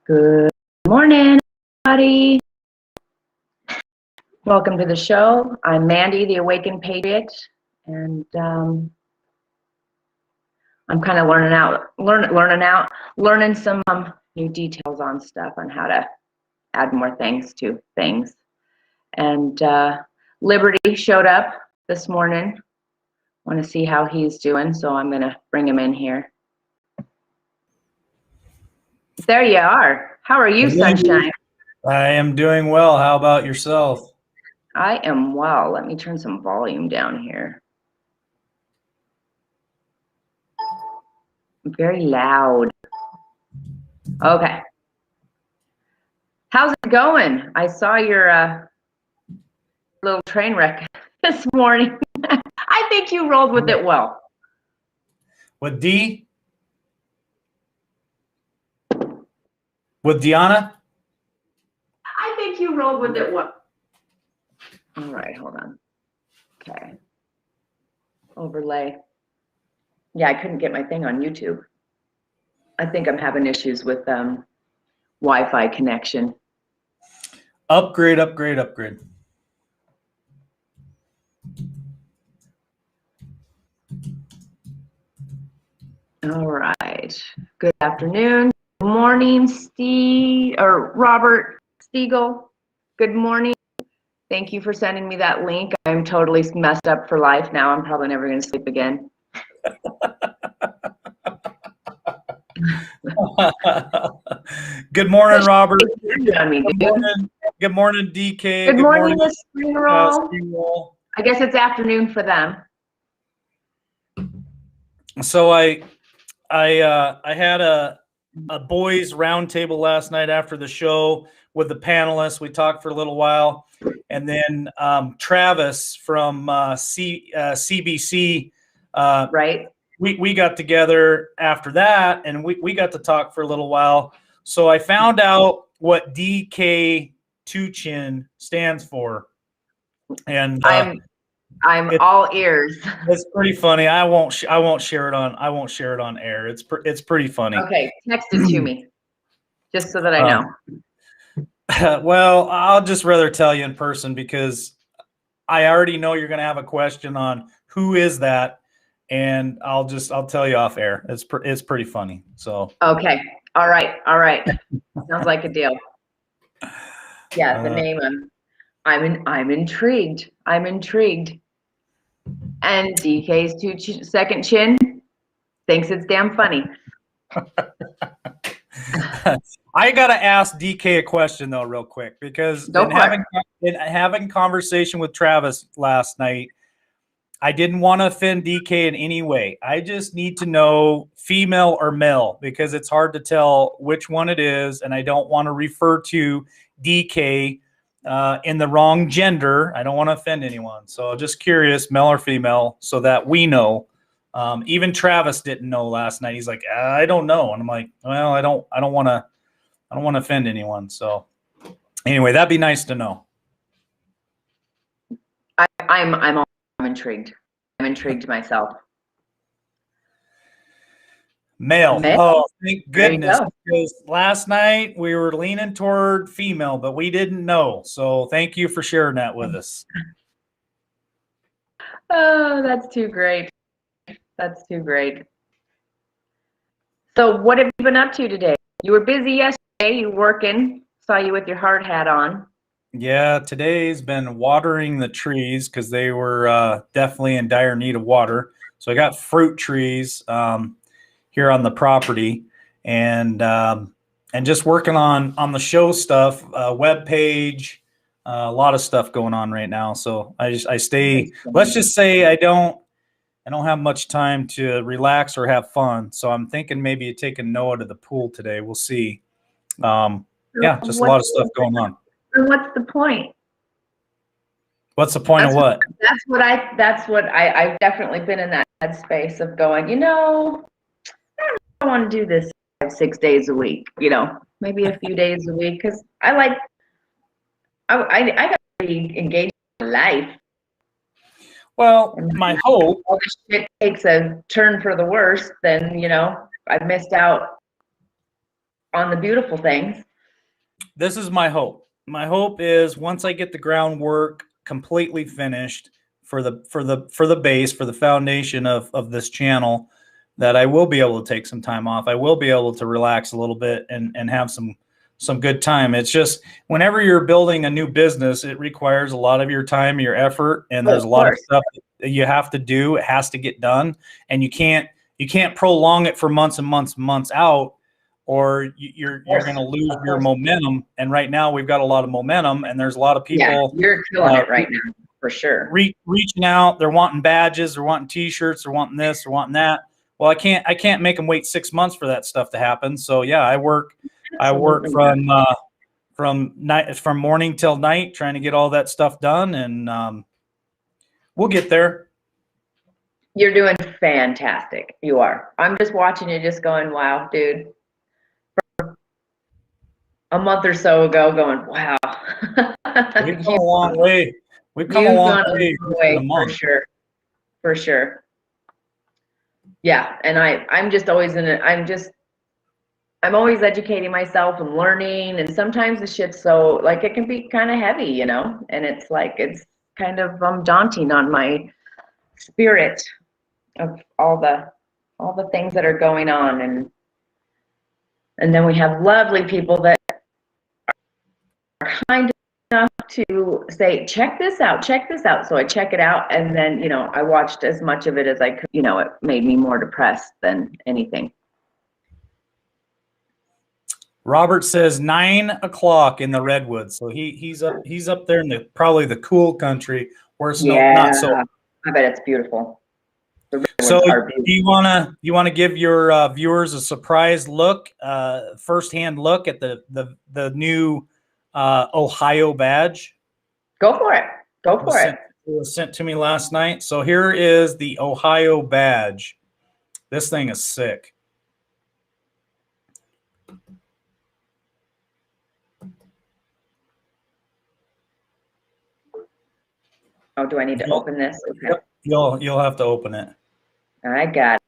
Good morning, everybody. Welcome to the show. I'm Mandy, the Awakened Patriot, and I'm kind of learning some new details on stuff on how to add more things to things. And Liberty showed up this morning. Want to see how he's doing, so I'm going to bring him in here. There you are. How are you, Sunshine? I am doing well. How about yourself? I am well. Let me turn some volume down here. Very loud. Okay. How's it going? I saw your little train wreck this morning. I think you rolled with it well. With D? With Deanna? I think you rolled with it well. All right, hold on. Okay. Overlay. Yeah, I couldn't get my thing on YouTube. I think I'm having issues with Wi-Fi connection. Upgrade. All right. Good afternoon. Good morning, Robert Stiegel. Good morning. Thank you for sending me that link. I'm totally messed up for life now. I'm probably never going to sleep again. Good morning, Robert. Good morning, DK. Good morning, Miss Springroll. I guess it's afternoon for them. So I had a boys roundtable last night after the show with the panelists. We talked for a little while, and then Travis from CBC, right? We got together after that, and we got to talk for a little while. So I found out what DK Tuchin stands for, and I'm all ears. It's pretty funny. I won't share it on air. It's pretty funny. Okay, text it to me, just so that I know. Well, I'll just rather tell you in person because I already know you're going to have a question on who is that, and I'll tell you off air. It's pretty funny. So okay, all right. Sounds like a deal. Yeah, the name. I'm intrigued. And DK's second chin thinks it's damn funny. I gotta ask DK a question though, real quick, because in having conversation with Travis last night, I didn't want to offend DK in any way. I just need to know female or male because it's hard to tell which one it is, and I don't want to refer to DK in the wrong gender. I don't want to offend anyone. So just curious, male or female, so that we know. Even Travis didn't know last night. He's like, I don't know. And I'm like, well, I don't want to offend anyone. So anyway, that'd be nice to know. I'm intrigued. I'm intrigued myself. Male. Oh, thank goodness. Because last night we were leaning toward female, but we didn't know. So thank you for sharing that with us. Oh, that's too great. So what have you been up to today? You were busy yesterday. You working. Saw you with your hard hat on. Yeah, today's been watering the trees because they were definitely in dire need of water. So I got fruit trees here on the property, and just working on the show stuff, web page, a lot of stuff going on right now. So I stay. Let's just say I don't have much time to relax or have fun. So I'm thinking maybe taking Noah to the pool today. We'll see. Yeah, just a lot of stuff going on. And what's the point? What's the point of what? That's what I've definitely been in that headspace of going, I don't want to do this 5-6 days a week, maybe a few days a week, because I got to be engaged in life. Well, my hope. All this shit takes a turn for the worse, then, I've missed out. on the beautiful things. This is my hope. My hope is once I get the groundwork completely finished for the base, for the foundation of this channel, that I will be able to take some time off. I will be able to relax a little bit and have some good time. It's just whenever you're building a new business, it requires a lot of your time, your effort, and there's a lot of stuff that you have to do. It has to get done, and you can't prolong it for months and months and months out, or you're going to lose your momentum. And right now we've got a lot of momentum, and there's a lot of people. Yeah, you're killing it right now for sure. Reaching out, they're wanting badges, they're wanting T-shirts, they're wanting this, they're wanting that. Well, I can't make them wait 6 months for that stuff to happen. So yeah, I work from morning till night trying to get all that stuff done, and we'll get there. You're doing fantastic. You are. I'm just watching you, just going, wow, dude. A month or so ago, going, wow. We've come a long way. We've come a long way for sure. For sure. Yeah, and I'm just always I'm always educating myself and learning, and sometimes the shit's so, like, it can be kind of heavy, you know, and it's like, it's kind of daunting on my spirit of all the things that are going on, and then we have lovely people that are kind enough to say, check this out. So I check it out, and then, you know, I watched as much of it as I could. You know, it made me more depressed than anything. Robert says 9 o'clock in the Redwoods, so he's up there in probably the cool country where it's not so. I bet it's beautiful. So do you wanna give your viewers a surprise look, firsthand look at the new Ohio badge? Go for it. It was sent to me last night. So here is the Ohio badge. This thing is sick. Oh, do I need to open this? Okay. Yep. You'll have to open it. I got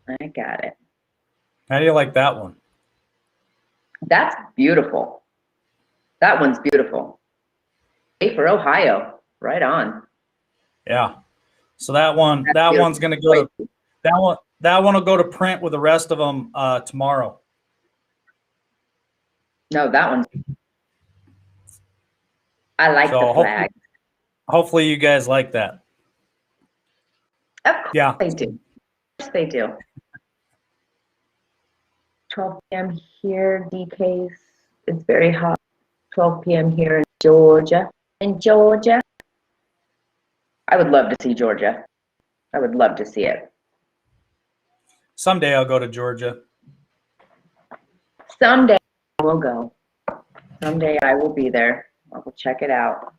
it. How do you like that one? That's beautiful. That one's beautiful. Hey, for Ohio, right on. Yeah. So that one's going to go to that one will go to print with the rest of them tomorrow. No, that one's. I like the flag. Hopefully you guys like that. Of course they do. Of course they do. 12 p.m. here, DK's. It's very hot. 12 p.m. here in Georgia. I would love to see Georgia. I would love to see it. Someday I'll go to Georgia. Someday we'll go. Someday I will be there. I will check it out.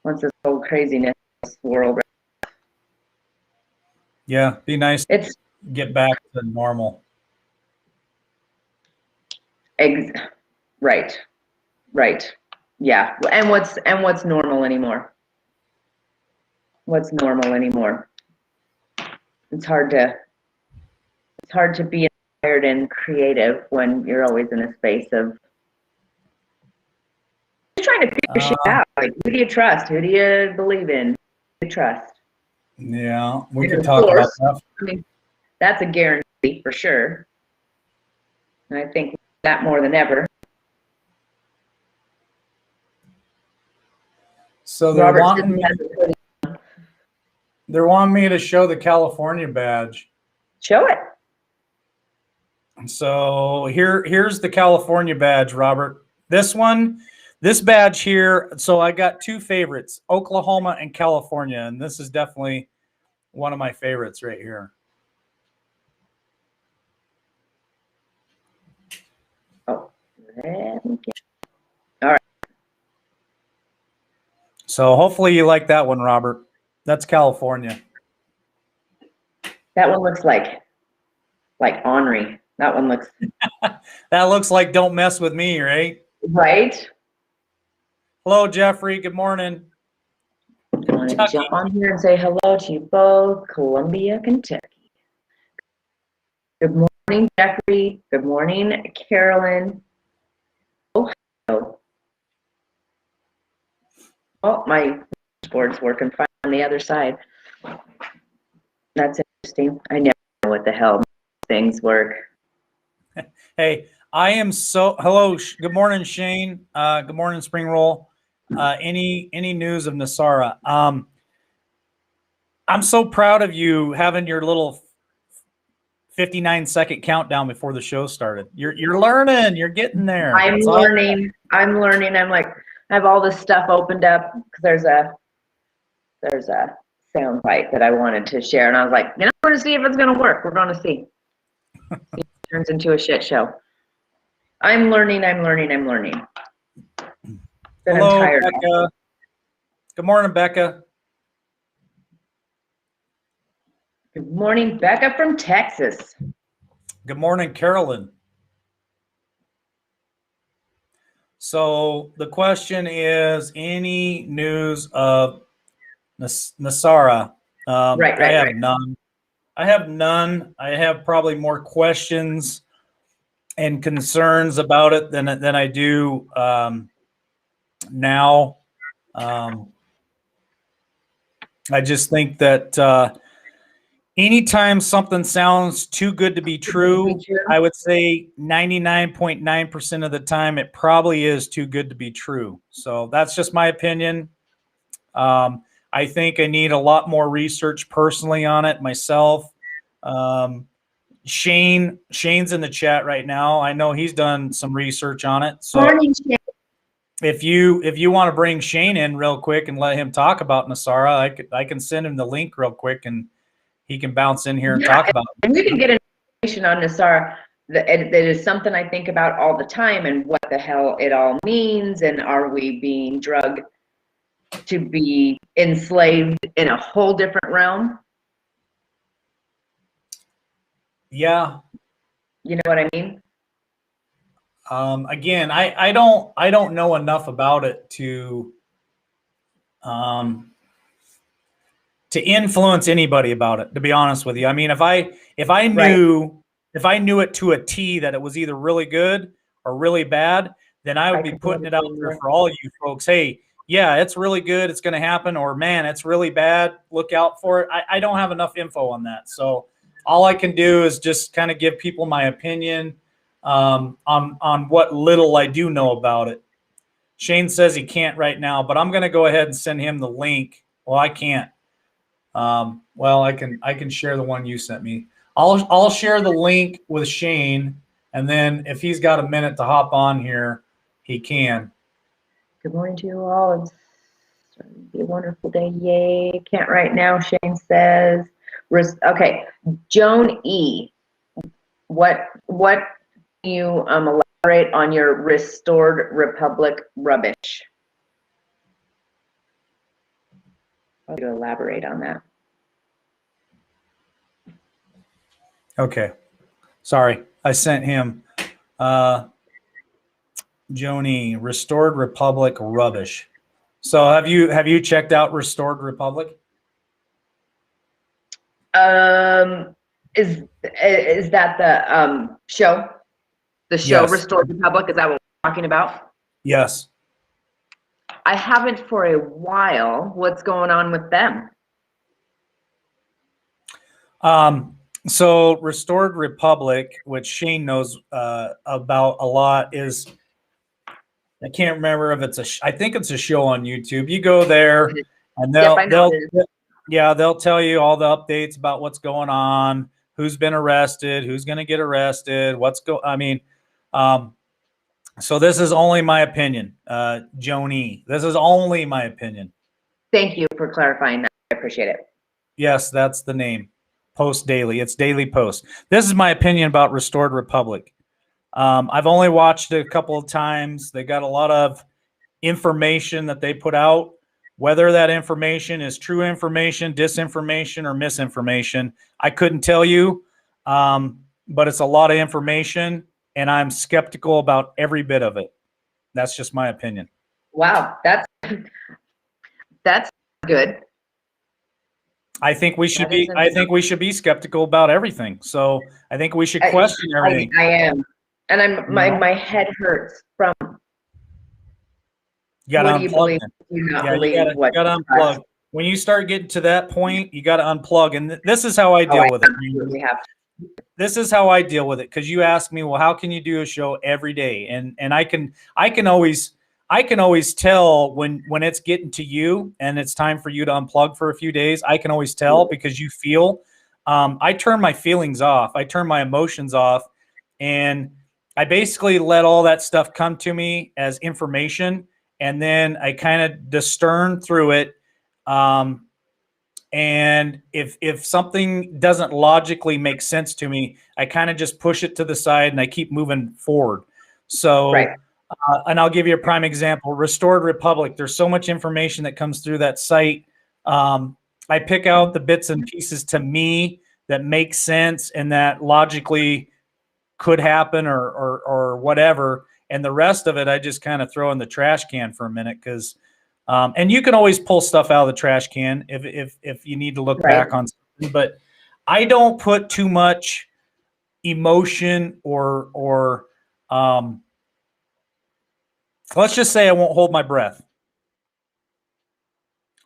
Once this whole craziness world. Yeah, be nice to get back to normal. Right. Yeah. And what's normal anymore? What's normal anymore? It's hard to be inspired and creative when you're always in a space of just trying to figure shit out. Like, who do you trust? Who do you believe in? Who do you trust? Yeah, we could talk about that. I mean, that's a guarantee for sure. And I think that more than ever. So they're wanting me to show the California badge. Show it. So here's the California badge, Robert. This badge here. So I got two favorites, Oklahoma and California, and this is definitely one of my favorites right here. Oh, let me get. All right. So hopefully you like that one, Robert. That's California. That one looks like ornery. That one looks. That looks like don't mess with me, right? Right. Hello, Jeffrey. Good morning. I want to jump on here and say hello to you both, Columbia, Kentucky. Good morning, Jeffrey. Good morning, Carolyn. Ohio. Oh, my board's working fine on the other side. That's interesting. I never know what the hell things work. Hey, I am so hello. Good morning, Shane. Good morning, Spring Roll. Any news of Nasara? I'm so proud of you having your little 59-second countdown before the show started. You're learning. You're getting there. I'm learning. I'm learning. I'm like, I have all this stuff opened up because there's a sound bite that I wanted to share, and I was like, we're going to see if it's going to work. We're going to see. It turns into a shit show. I'm learning. Hello, Becca. Good morning, Becca. Good morning, Becca from Texas. Good morning, Carolyn. So the question is, any news of Nasara? Right. I have none. I have probably more questions and concerns about it than I do now. I just think that anytime something sounds too good to be true, I would say 99.9% of the time it probably is too good to be true. So that's just my opinion. I think I need a lot more research personally on it myself. Shane's in the chat right now. I know he's done some research on it. So morning, Shane. if you want to bring Shane in real quick and let him talk about Nasara, I can send him the link real quick and he can bounce in here and talk about it. And we can get information on Nasara. That is something I think about all the time, and what the hell it all means, and are we being drugged to be enslaved in a whole different realm? Yeah. You know what I mean? Again, I don't know enough about it to influence anybody about it, to be honest with you. I mean, if I knew it to a T that it was either really good or really bad, then I would be putting it out there for all you folks. Hey, yeah, it's really good, it's going to happen, or man, it's really bad, look out for it. I don't have enough info on that. So all I can do is just kind of give people my opinion on what little I do know about it. Shane says he can't right now, but I'm going to go ahead and send him the link. Well, I can't. Well, I can share the one you sent me. I'll share the link with Shane, and then if he's got a minute to hop on here, he can. Good morning to you all. It's going to be a wonderful day. Yay. Can't right now, Shane says. Okay. Joan E. What do you elaborate on your Restored Republic rubbish? How do you elaborate on that? Okay. Sorry. I sent him Joni, Restored Republic rubbish. So have you checked out Restored Republic? Is that the show? The show Yes. Restored Republic? Is that what we're talking about? Yes. I haven't for a while. What's going on with them? So Restored Republic, which Shane knows about a lot, is, I can't remember if it's I think it's a show on YouTube. You go there and they'll tell you all the updates about what's going on, who's been arrested, who's going to get arrested, so this is only my opinion, Joni. This is only my opinion. Thank you for clarifying that. I appreciate it. Yes, that's the name. Post Daily. It's Daily Post. This is my opinion about Restored Republic. I've only watched it a couple of times. They got a lot of information that they put out. Whether that information is true information, disinformation, or misinformation, I couldn't tell you. But it's a lot of information, and I'm skeptical about every bit of it. That's just my opinion. Wow, that's good. I think we should That be. isn't- I think we should be skeptical about everything. So I think we should question everything. I am, and You know? my head hurts from. You got to What do you unplug. believe? Then. Do you not Yeah, believe you what? got to unplug. When you start getting to that point, you got to unplug. And this is how I deal with it. Absolutely have. This is how I deal with it, because you ask me, well, how can you do a show every day? And I can always tell when it's getting to you and it's time for you to unplug for a few days. I can always tell because you feel. I turn my feelings off. I turn my emotions off, and I basically let all that stuff come to me as information, and then I kind of discern through it. And if something doesn't logically make sense to me, I kind of just push it to the side and I keep moving forward. So, Right. And I'll give you a prime example. Restored Republic. There's so much information that comes through that site. I pick out the bits and pieces to me that make sense and that logically could happen or whatever. And the rest of it, I just kind of throw in the trash can for a minute because and you can always pull stuff out of the trash can if you need to look back on something. But I don't put too much emotion or let's just say I won't hold my breath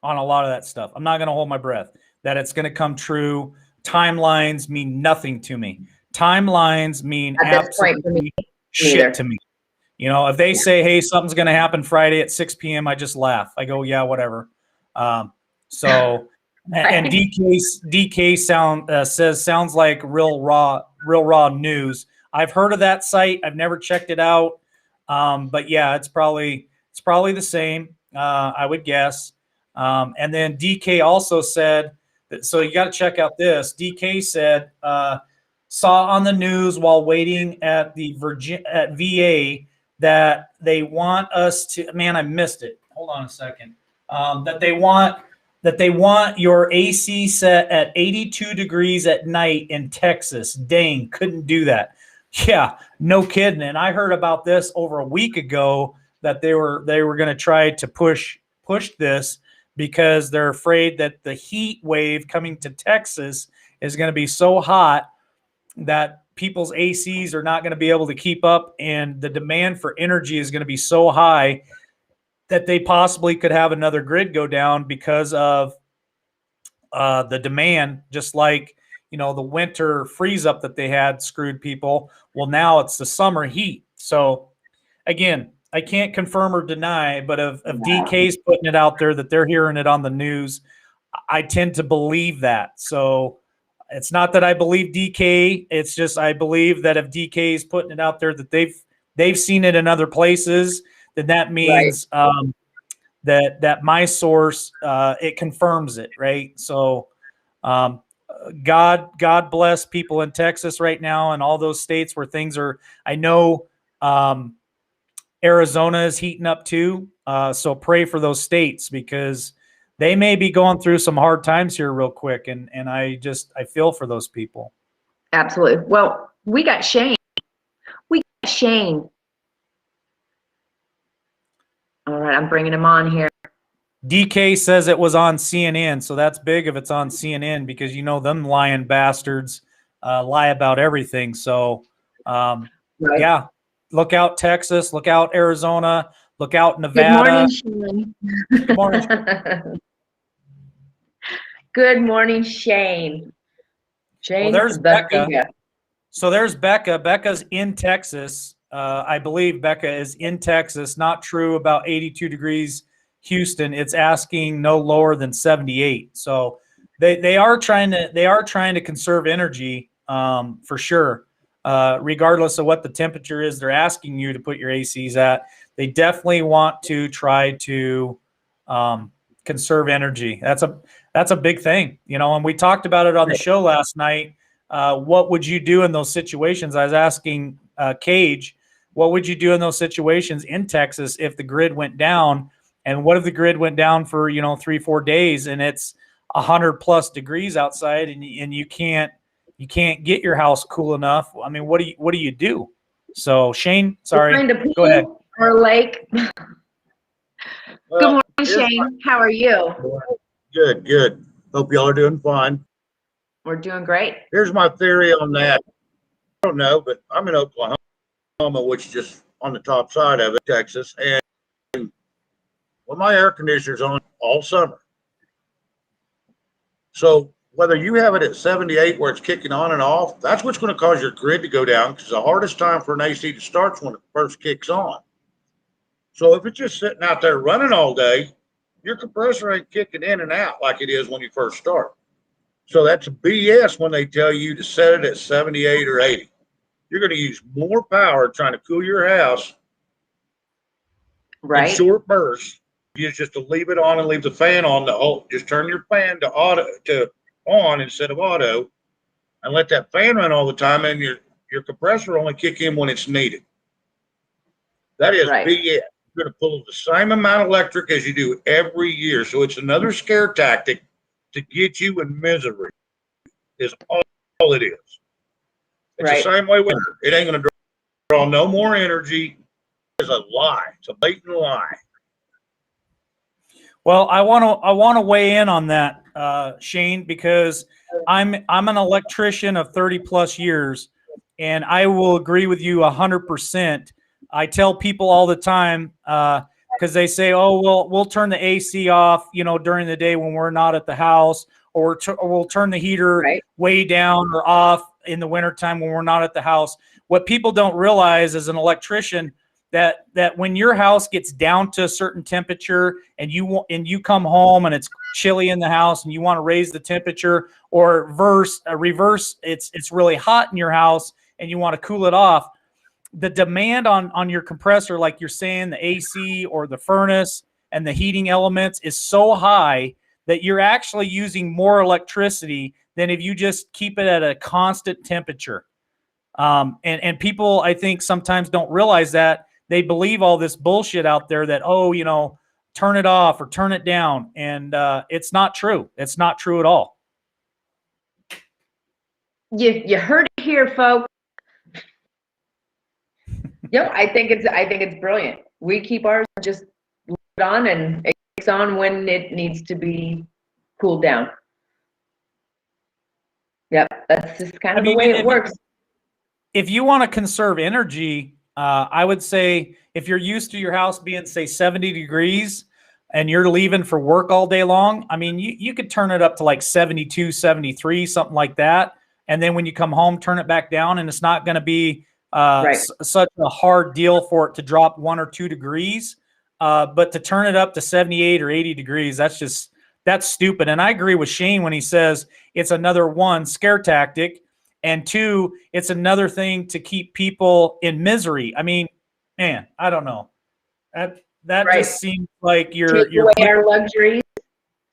on a lot of that stuff. I'm not going to hold my breath that it's going to come true. Timelines mean nothing to me. Timelines mean absolutely shit to me. You know, if they say, hey, something's going to happen Friday at 6 p.m., I just laugh. I go, yeah, whatever. So, and DK says, sounds like real raw news. I've heard of that site. I've never checked it out. But yeah, it's probably the same, I would guess. And then DK also said, so you got to check out this. DK said, saw on the news while waiting at the VA that they want us to, man, I missed it. Hold on a second. That they want your AC set at 82 degrees at night in Texas. Dang, couldn't do that. Yeah, no kidding. And I heard about this over a week ago that they were going to try to push this because they're afraid that the heat wave coming to Texas is going to be so hot that people's ACs are not going to be able to keep up, and the demand for energy is going to be so high that they possibly could have another grid go down because of the demand, just like, you know, the winter freeze up that they had screwed people. Well, now it's the summer heat. So again, I can't confirm or deny, but if DK's putting it out there that they're hearing it on the news, I tend to believe that. So it's not that I believe DK. It's just I believe that if DK is putting it out there that they've seen it in other places, then that means that my source it confirms it, right? So God bless people in Texas right now and all those states where things are. I know Arizona is heating up too, so pray for those states because they may be going through some hard times here real quick. And I feel for those people. Absolutely. Well, we got Shane. All right, I'm bringing him on here. DK says it was on CNN, so that's big if it's on CNN because you know them lying bastards lie about everything. So, yeah, look out Texas, look out Arizona, look out Nevada. Good morning, Shane. Good morning. Good morning, Shane. Shane, well, there's Becca. So there's Becca. Becca's in Texas. I believe Becca is in Texas. Not true about 82 degrees Houston. It's asking no lower than 78. So they are trying to conserve energy for sure. Regardless of what the temperature is, they're asking you to put your ACs at. They definitely want to try to conserve energy. That's a big thing, you know. And we talked about it on the show last night. What would you do in those situations? I was asking Cage, what would you do in those situations in Texas if the grid went down? And what if the grid went down for 3-4 days and it's 100+ degrees outside and you can't get your house cool enough? I mean, what do you do? So Shane, sorry, go ahead. Or lake. Well, good morning, Shane. How are you? Good. Hope y'all are doing fine. We're doing great. Here's my theory on that. I don't know, but I'm in Oklahoma, which is just on the top side of it, Texas, and well, my air conditioner's on all summer. So whether you have it at 78 where it's kicking on and off, that's what's going to cause your grid to go down, because the hardest time for an AC to start is when it first kicks on. So if it's just sitting out there running all day, your compressor ain't kicking in and out like it is when you first start. So that's BS when they tell you to set it at 78 or 80. You're going to use more power trying to cool your house in short bursts. You just to leave it on and leave the fan on. Just turn your fan to on instead of auto, and let that fan run all the time, and your compressor only kick in when it's needed. That is BS. You're going to pull the same amount of electric as you do every year. So it's another scare tactic to get you in misery. Is all it is. It's the same way with it. It ain't going to draw no more energy. It's a lie. It's a blatant lie. Well, I want to weigh in on that, Shane, because I'm an electrician of 30 plus years, and I will agree with you 100%. I tell people all the time, because they say, "Oh, we'll turn the AC off, during the day when we're not at the house, or we'll turn the heater way down or off in the wintertime when we're not at the house." What people don't realize as an electrician, that when your house gets down to a certain temperature and you come home and it's chilly in the house and you want to raise the temperature, or reverse, it's really hot in your house and you want to cool it off, the demand on your compressor, like you're saying, the AC or the furnace and the heating elements, is so high that you're actually using more electricity than if you just keep it at a constant temperature. And people, I think, sometimes don't realize that. They believe all this bullshit out there that, turn it off or turn it down. And it's not true. It's not true at all. You heard it here, folks. Yep, I think it's brilliant. We keep ours just on, and it kicks on when it needs to be cooled down. Yep, that's just kind of the way it works. If you want to conserve energy, I would say if you're used to your house being, say, 70 degrees and you're leaving for work all day long, I mean, you could turn it up to like 72, 73, something like that. And then when you come home, turn it back down, and it's not going to be such a hard deal for it to drop 1 or 2 degrees. But to turn it up to 78 or 80 degrees, that's stupid. And I agree with Shane when he says it's another, one, scare tactic, and two, it's another thing to keep people in misery. I mean, man, I don't know. That just seems like you're away our luxuries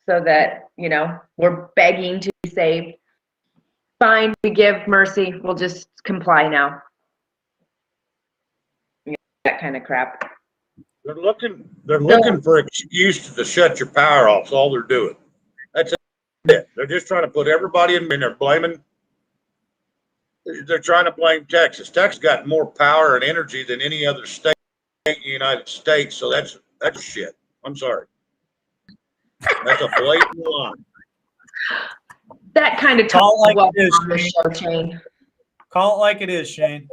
so that, we're begging to be saved. Fine, we give mercy. We'll just comply now. That kind of crap. They're looking for an excuse to shut your power off. That's all they're doing. That's it. They're just trying to put everybody in, and they're trying to blame Texas. Texas got more power and energy than any other state in the United States. So that's shit. I'm sorry. That's a blatant lie. That kind of talk like on the show, Shane. Call it like it is, Shane.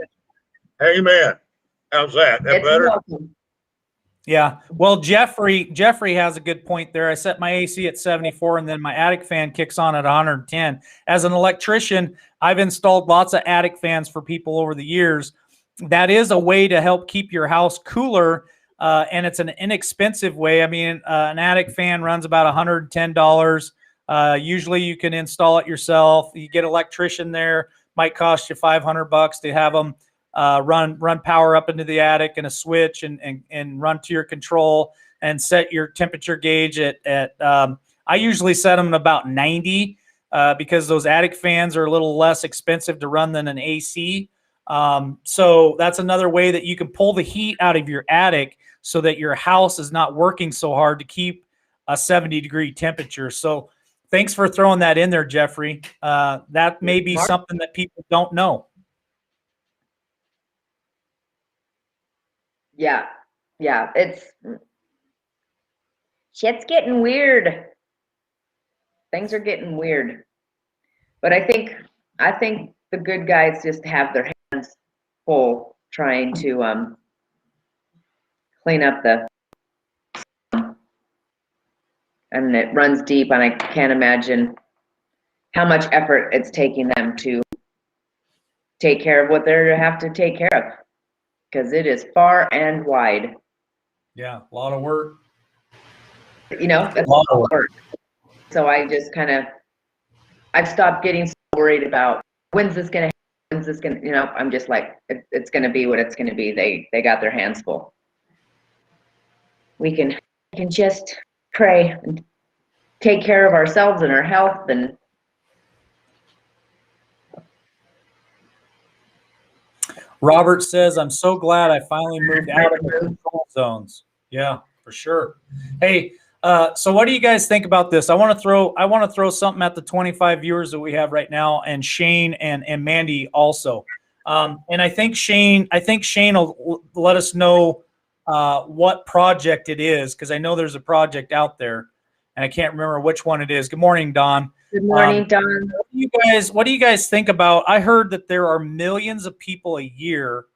Amen. How's that? That better? Welcome. Yeah. Well, Jeffrey has a good point there. I set my AC at 74, and then my attic fan kicks on at 110. As an electrician, I've installed lots of attic fans for people over the years. That is a way to help keep your house cooler, and it's an inexpensive way. I mean, an attic fan runs about $110. Usually you can install it yourself. You get an electrician there. Might cost you $500 to have them run power up into the attic and a switch and run to your control and set your temperature gauge at I usually set them at about 90 because those attic fans are a little less expensive to run than an AC. So that's another way that you can pull the heat out of your attic so that your house is not working so hard to keep a 70-degree temperature. So thanks for throwing that in there, Jeffrey. That may be something that people don't know. Yeah. Shit's getting weird. things are getting weird. But I think the good guys just have their hands full trying to clean up and it runs deep, and I can't imagine how much effort it's taking them to take care of what they have to take care of, because it is far and wide. Yeah, a lot of work. You know, that's A lot of work. so I just I've stopped getting so worried about when's this gonna happen, you know, I'm just like, it's gonna be what it's gonna be. They got their hands full. We can just pray and take care of ourselves and our health. And Robert says, I'm so glad I finally moved out of the control zones. Yeah, for sure. Hey, so what do you guys think about this? I want to throw something at the 25 viewers that we have right now, and Shane and Mandy also. And I think Shane will let us know what project it is, because I know there's a project out there, and I can't remember which one it is. Good morning, Don. good morning, Don. What do you guys think about? I heard that there are millions of people a year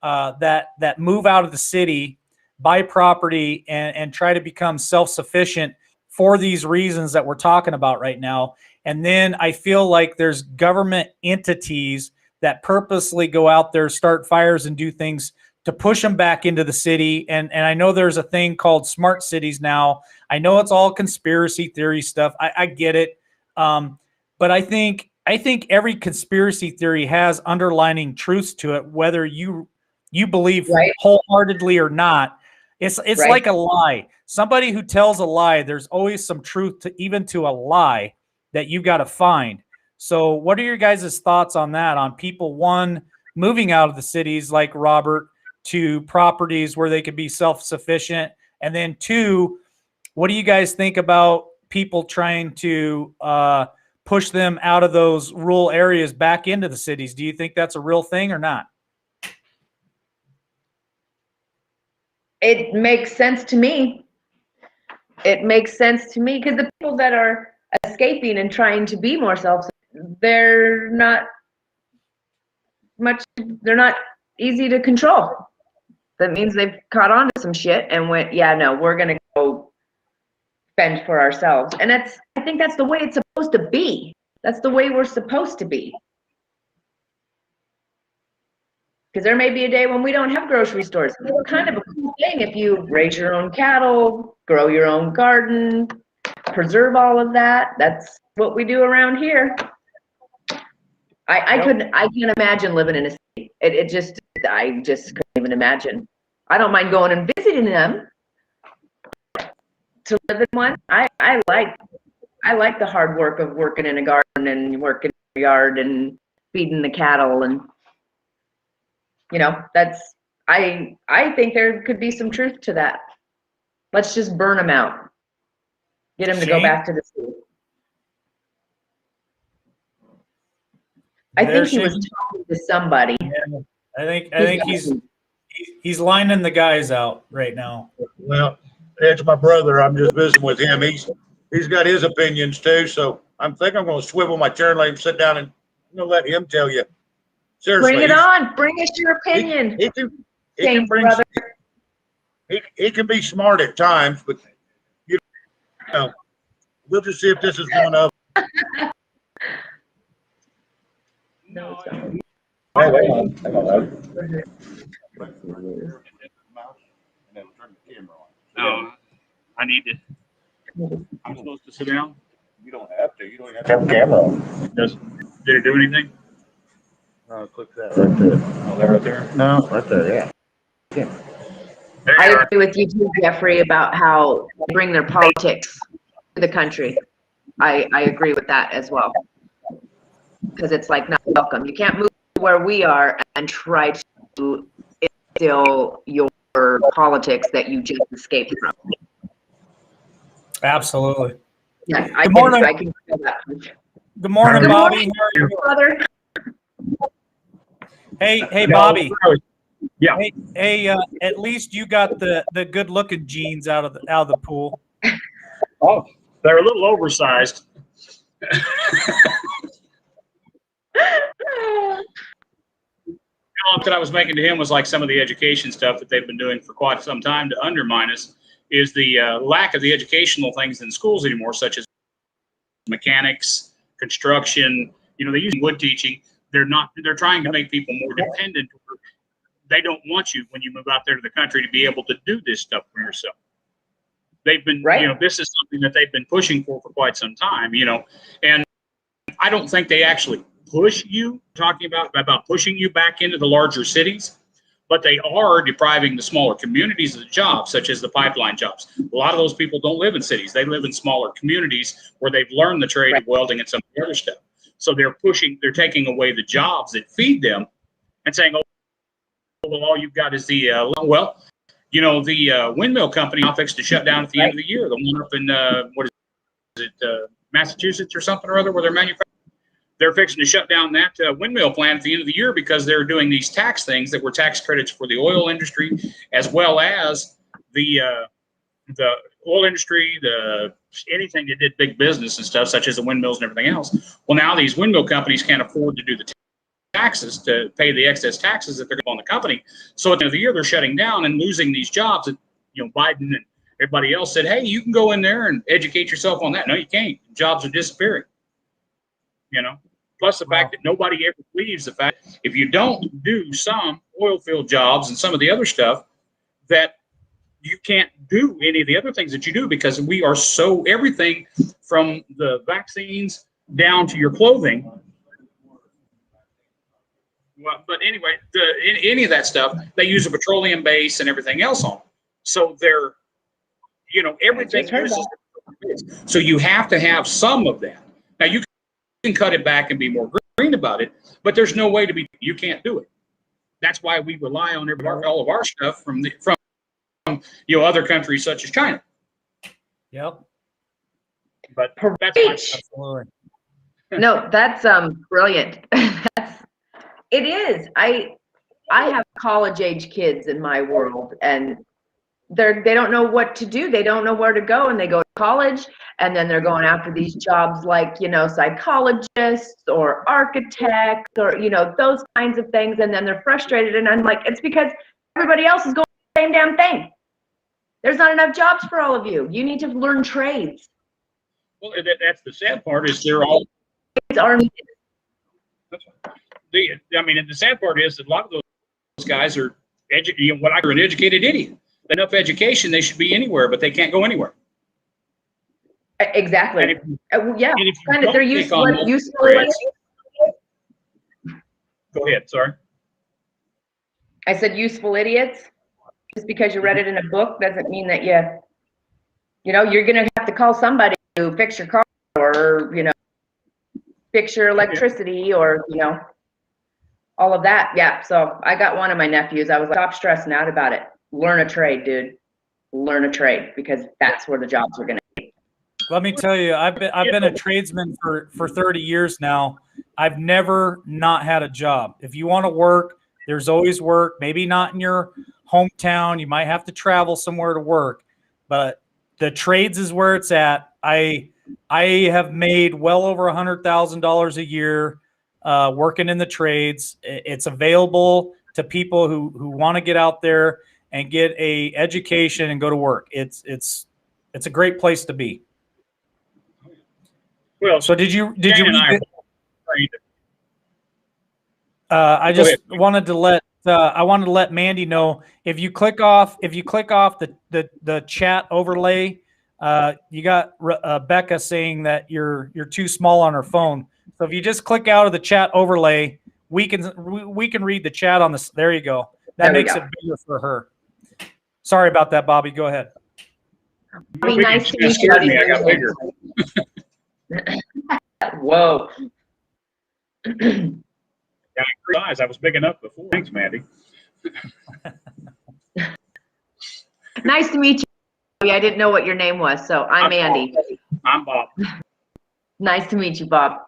that move out of the city, buy property, and try to become self-sufficient for these reasons that we're talking about right now. And then I feel like there's government entities that purposely go out there, start fires, and do things to push them back into the city. And I know there's a thing called smart cities now. I know it's all conspiracy theory stuff. I get it. But I think every conspiracy theory has underlining truths to it, whether you believe Right. wholeheartedly or not. It's Right. like a lie. Somebody who tells a lie, there's always some truth to a lie that you got to find. So what are your guys' thoughts on that? On people, one, moving out of the cities like Robert to properties where they could be self-sufficient, and then two, what do you guys think about people trying to push them out of those rural areas back into the cities? Do you think that's a real thing or not? It makes sense to me. It makes sense to me, because the people that are escaping and trying to be more they're not easy to control. That means they've caught on to some shit and went, yeah, no, we're gonna go fend for ourselves. And I think that's the way it's supposed to be. That's the way we're supposed to be. Because there may be a day when we don't have grocery stores. It's kind of a cool thing if you raise your own cattle, grow your own garden, preserve all of that. That's what we do around here. I can't imagine living in a city. I just couldn't even imagine. I don't mind going and visiting them. To live in one, I like the hard work of working in a garden and working in a yard and feeding the cattle, and you know, I think there could be some truth to that. Let's just burn them out. Get them to go back to the city. I think he was talking to somebody. Yeah, I think he's lining the guys out right now. Well, it's my brother. I'm just visiting with him. He's got his opinions too. So I'm going to swivel my chair and let him sit down, and I'm going to let him tell you. Seriously, bring it on. Bring us your opinion. He can be smart at times, but you know, we'll just see if this is one of them. No, it's not. Oh, hang on. No, I need to. I'm supposed to sit down. You don't have to. You don't have to have a camera on. Did it do anything? Click that right there. Oh, there, right there. No, right there. Yeah. There I you are. agree with you too, Jeffrey, about how they bring their politics to the country. I agree with that as well. Because it's like not welcome. You can't move to where we are and try to instill your politics that you just escaped from. Absolutely. Yeah, Good morning. I can feel that. Good morning, Good Bobby. morning, How are you? brother. Hey, Bobby. Yeah. Hey, at least you got the good looking jeans out of the pool. Oh, they're a little oversized. comment that I was making to him was like some of the education stuff that they've been doing for quite some time to undermine us is the lack of the educational things in schools anymore, such as mechanics, construction. You know, they use wood teaching. They're trying to make people more dependent. They don't want you when you move out there to the country to be able to do this stuff for yourself. They've been, Right. you know, this is something that they've been pushing for quite some time, you know, and I don't think they actually push you, talking about pushing you back into the larger cities, but they are depriving the smaller communities of the jobs, such as the pipeline jobs. A lot of those people don't live in cities. They live in smaller communities where they've learned the trade of welding and some of the other stuff. So they're taking away the jobs that feed them and saying, oh, well, all you've got is the, you know, the windmill company now fixed to shut down at the end of the year. The one up in, Massachusetts or something or other where they're manufacturing. They're fixing to shut down that windmill plant at the end of the year because they're doing these tax things that were tax credits for the oil industry, as well as the oil industry, anything that did big business and stuff, such as the windmills and everything else. Well, now these windmill companies can't afford to do the taxes, to pay the excess taxes that they're on the company. So at the end of the year, they're shutting down and losing these jobs that, you know, Biden and everybody else said, hey, you can go in there and educate yourself on that. No, you can't. Jobs are disappearing. You know, plus the fact that nobody ever believes the fact if you don't do some oil field jobs and some of the other stuff, that you can't do any of the other things that you do because we are so everything from the vaccines down to your clothing. Well, but anyway, any of that stuff, they use a petroleum base and everything else on. So they're, you know, everything uses. So you have to have some of that. Now you can cut it back and be more green about it, but there's no way you can't do it. That's why we rely on all of our stuff from you know, other countries such as China. Yep. But that's Absolutely. No, that's brilliant. It is. I have college age kids in my world, and they don't know what to do. They don't know where to go, and they go to college, and then they're going after these jobs like, you know, psychologists or architects or, you know, those kinds of things, and then they're frustrated. And I'm like, it's because everybody else is going the same damn thing. There's not enough jobs for all of you. You need to learn trades. well, that's the sad part is they're all. I mean, and the sad part is that a lot of those guys are what I call an educated idiot. Enough education, they should be anywhere, but they can't go anywhere. Exactly. And Yeah. and if you Kind of. don't They're take on those useful. trades- Go ahead. Sorry. I said useful idiots. Just because you read it in a book doesn't mean that you know, you're gonna have to call somebody to fix your car or, you know, fix your electricity or, you know, all of that. Yeah. So I got one of my nephews. I was like, stop stressing out about it. Learn a trade, dude. Learn a trade because that's where the jobs are gonna be. Let me tell you, I've been a tradesman for 30 years now. I've never not had a job. If you want to work, there's always work. Maybe not in your hometown. You might have to travel somewhere to work, but the trades is where it's at. I have made well over $100,000 a year working in the trades. It's available to people who want to get out there and get a education and go to work. It's a great place to be. Well, So did you Dan and I read it? I Go just ahead. wanted to let Mandy know if you click off the chat overlay, you got Becca saying that you're too small on her phone. So if you just click out of the chat overlay, we can read the chat on this. There you go. That makes it bigger for her. Sorry about that, Bobby. Go ahead. Be nice to meet you. Scared me. I got bigger. Whoa. I realized I was big enough before. Thanks, Mandy. Nice to meet you. I didn't know what your name was, so I'm Andy. I'm Bob. Nice to meet you, Bob.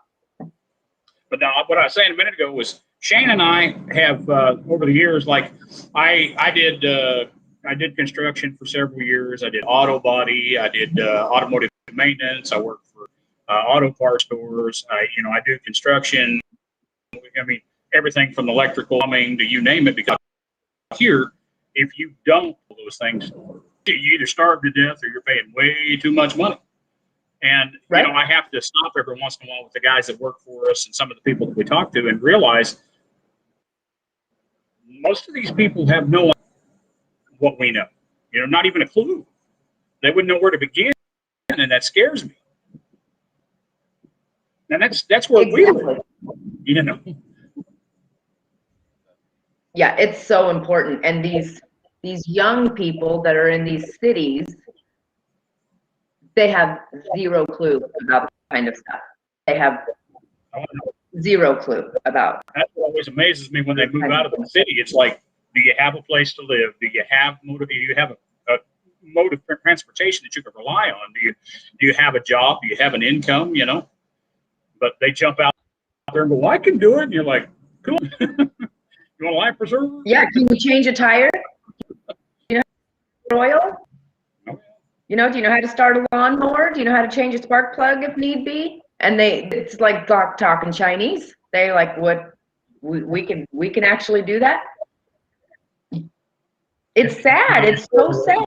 But now, what I was saying a minute ago was Shane and I have over the years, like I did construction for several years. I did auto body. I did automotive maintenance. I worked for auto parts stores. I do construction. I mean, everything from electrical, plumbing to you name it. Because here, if you don't do those things, you either starve to death or you're paying way too much money. And, Right. I have to stop every once in a while with the guys that work for us and some of the people that we talk to and realize most of these people have no idea what we know. Not even a clue. They wouldn't know where to begin, and that scares me. And that's where we live. Yeah, it's so important. And these young people that are in these cities, they have zero clue about that kind of stuff. They have zero clue about. That's what always amazes me when they move out of the city. It's like, do you have a place to live? Do you have a mode of transportation that you can rely on? Do you have a job? Do you have an income? But they jump out there and go, well, I can do it. And you're like, cool. You want a life preserver? Yeah, can you change a tire? Oil? No. Do you know how to start a lawnmower? Do you know how to change a spark plug if need be? And it's like talking Chinese. They're like, what? We can actually do that? It's sad. It's so sad.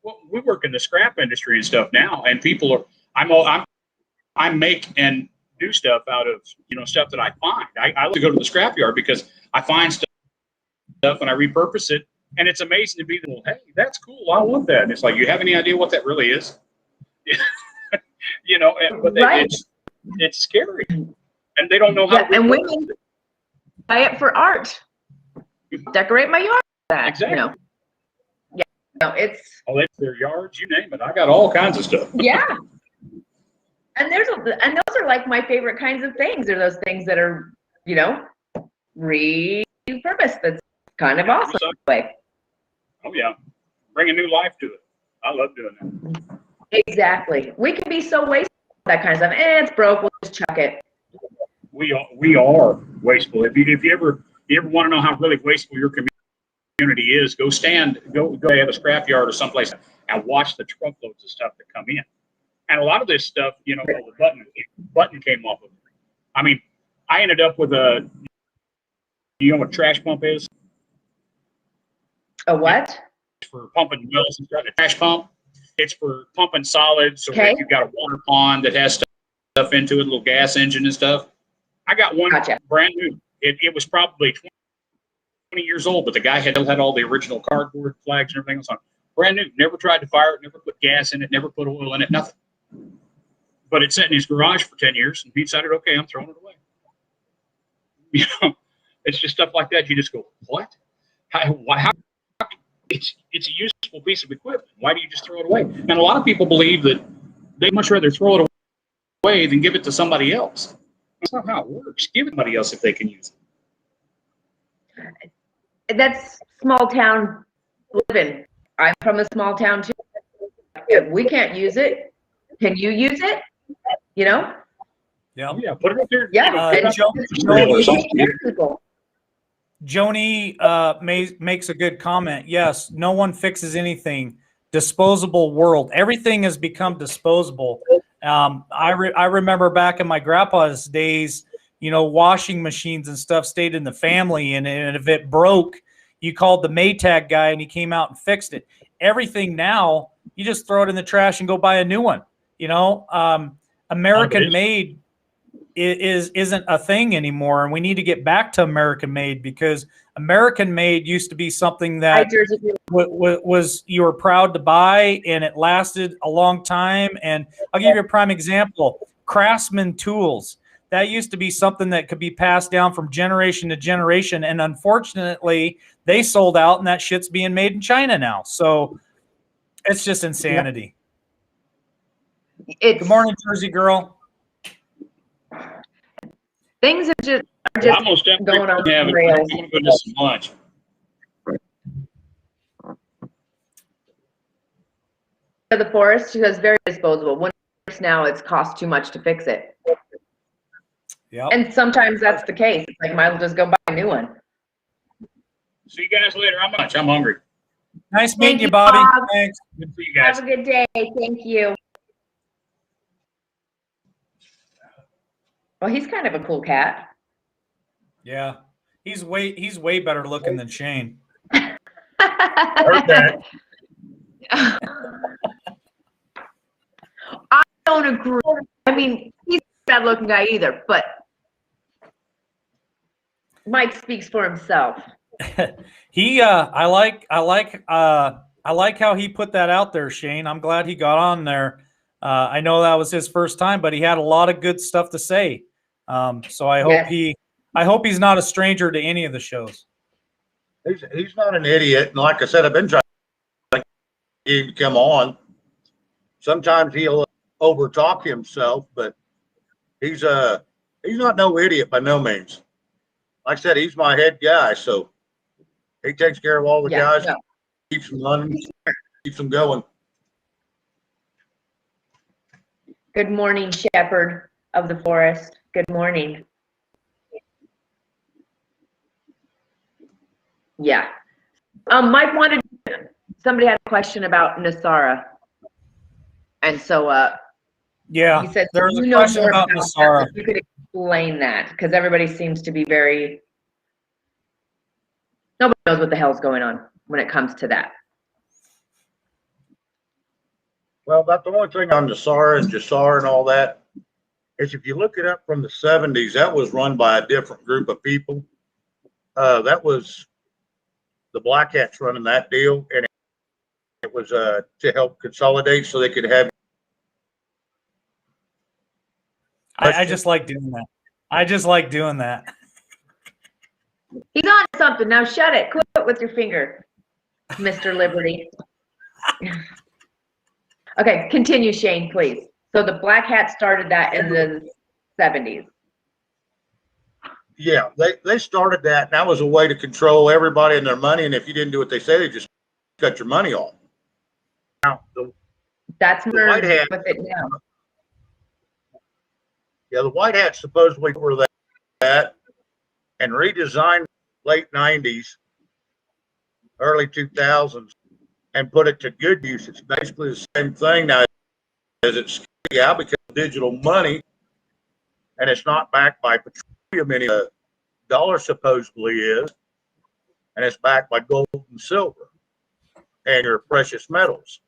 Well, we work in the scrap industry and stuff now, and people are. I make and do stuff out of stuff that I find. I like to go to the scrapyard because I find stuff and I repurpose it, and it's amazing to be well, hey, that's cool. I want that. And it's like, you have any idea what that really is? But Right. it's scary, and they don't know how. Yeah, and women buy it for art. Decorate my yard. That Exactly. Yeah. No, it's it's their yards, you name it. I got all kinds of stuff. yeah. And those are like my favorite kinds of things. They're those things that are, repurposed. That's kind of awesome. Way. Oh yeah, bring a new life to it. I love doing that. Exactly. We can be so wasteful with that kind of stuff. It's broke. We'll just chuck it. We are wasteful. If you ever want to know how really wasteful your community is, go have a scrapyard or someplace and watch the truckloads of stuff that come in. And a lot of this stuff, the button came off of it. I mean, I ended up with what a trash pump is? A what? For pumping wells and stuff. A trash pump. It's for pumping solids. So if you've got a water pond that has stuff into it, a little gas engine and stuff. I got one brand new. It was probably 20 years old, but the guy had all the original cardboard flags and everything else on. Brand new. Never tried to fire it. Never put gas in it. Never put oil in it. Nothing. But it sat in his garage for 10 years, and he decided, okay, I'm throwing it away. It's just stuff like that. You just go, what? How? It's a useful piece of equipment. Why do you just throw it away? And a lot of people believe that they'd much rather throw it away than give it to somebody else. That's not how it works. Give it to somebody else if they can use it. That's small town living. I'm from a small town too. If we can't use it, can you use it? Yeah. Yeah, put it up there. Yeah. Joni makes a good comment. Yes, no one fixes anything. Disposable world. Everything has become disposable. I remember back in my grandpa's days, washing machines and stuff stayed in the family, and if it broke, you called the Maytag guy and he came out and fixed it. Everything now, you just throw it in the trash and go buy a new one. American made isn't a thing anymore, and we need to get back to American made, because American made used to be something that was you were proud to buy, and it lasted a long time. And I'll give you a prime example: Craftsman tools. That used to be something that could be passed down from generation to generation, and unfortunately, they sold out, and that shit's being made in China now. So it's just insanity. Good morning, Jersey girl. Things are just almost going on the rails. Goodness and lunch. The forest is very disposable. When now it's cost too much to fix it. Yeah. And sometimes that's the case. It's like, might as well just go buy a new one. See you guys later. I'm hungry. Nice meeting you, Bobby. Bob. Thanks. Good to see you guys. Have a good day. Thank you. Well, he's kind of a cool cat. Yeah, he's way better looking than Shane. Heard that. I don't agree. I mean, he's not a bad looking guy either, but Mike speaks for himself. I like how he put that out there, Shane. I'm glad he got on there. I know that was his first time, but he had a lot of good stuff to say. So I hope he's not a stranger to any of the shows. He's not an idiot, and like I said, I've been trying to get him to come on. Sometimes he'll overtalk himself, but he's not no idiot by no means. Like I said, he's my head guy, so he takes care of all the guys, keeps them running, keeps them going. Good morning, Shepherd of the Forest. Good morning. Yeah. Mike somebody had a question about NESARA. And so yeah, he said, there was a question about NESARA. You could explain that, because everybody seems to be nobody knows what the hell's going on when it comes to that. Well, that's the only thing on NESARA and JSAR and all that is if you look it up from the 70s, that was run by a different group of people. That was the Black Hats running that deal, and it was to help consolidate so they could have. I just like doing that. I just like doing that. He's on something. Now shut it. Quit it with your finger, Mr. Liberty. Okay, continue, Shane, please. So the Black Hat started that in the 70s. Yeah, they started that, and that was a way to control everybody and their money. And if you didn't do what they say, they just cut your money off. Now, That's the White Hat with it now. Yeah, the White Hats supposedly were that and redesigned late 90s, early 2000s, and put it to good use. It's basically the same thing now as it's because digital money, and it's not backed by petroleum any dollar supposedly is, and it's backed by gold and silver and your precious metals.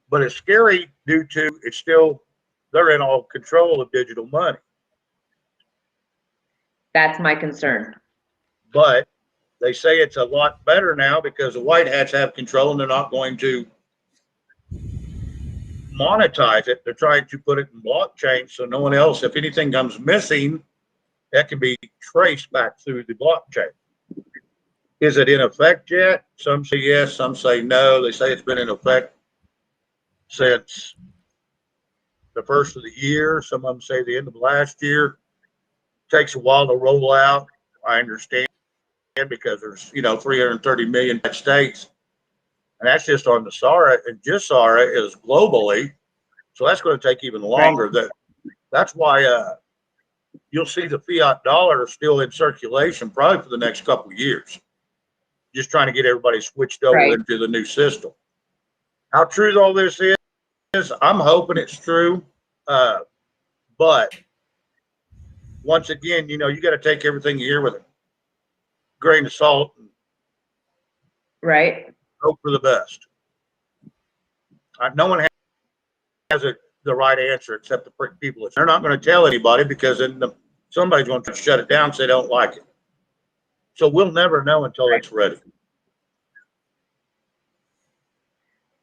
But it's scary due to they're in all control of digital money. That's my concern. But they say it's a lot better now because the White Hats have control and they're not going to monetize it. They're trying to put it in blockchain so no one else, if anything comes missing, that can be traced back through the blockchain. Is it in effect yet? Some say yes, some say no. They say it's been in effect since the first of the year. Some of them say the end of last year. Takes a while to roll out. I understand, because there's 330 million United States, and that's just on the SARA, and JSARA is globally, so that's going to take even longer. Right. That's why you'll see the fiat dollar still in circulation probably for the next couple of years, just trying to get everybody switched over into the new system. How true all this is, I'm hoping it's true, but once again, you got to take everything you hear with a grain of salt and hope for the best. No one has the right answer except the people. They're not going to tell anybody because then somebody's going to shut it down if they don't like it. So we'll never know until it's ready.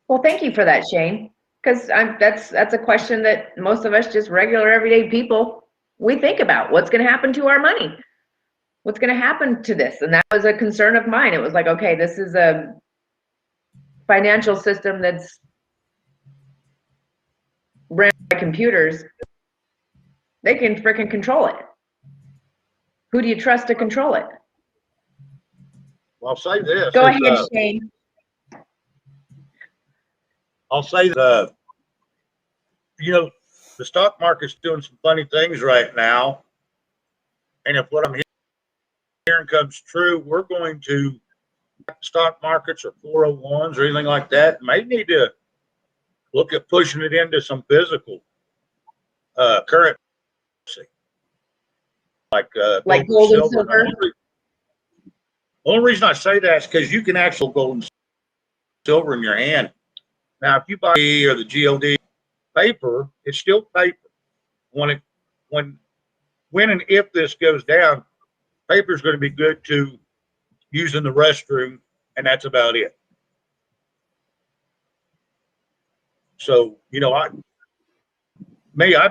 Well, thank you for that, Shane, because that's a question that most of us, just regular everyday people, we think about. What's going to happen to our money? What's going to happen to this? And that was a concern of mine. It was like, okay, this is a financial system that's ran by computers. They can freaking control it. Who do you trust to control it? Well, I'll say this. Go ahead, Shane. I'll say that, the stock market's doing some funny things right now. And if what I'm hearing comes true, we're going to stock markets or 401s or anything like that. May need to look at pushing it into some physical currency Like gold and gold and silver? Only reason I say that is because you can actually gold and silver in your hand. Now, if you buy the or the GLD paper, it's still paper. When and if this goes down, paper is going to be good to use in the restroom, and that's about it. So, I've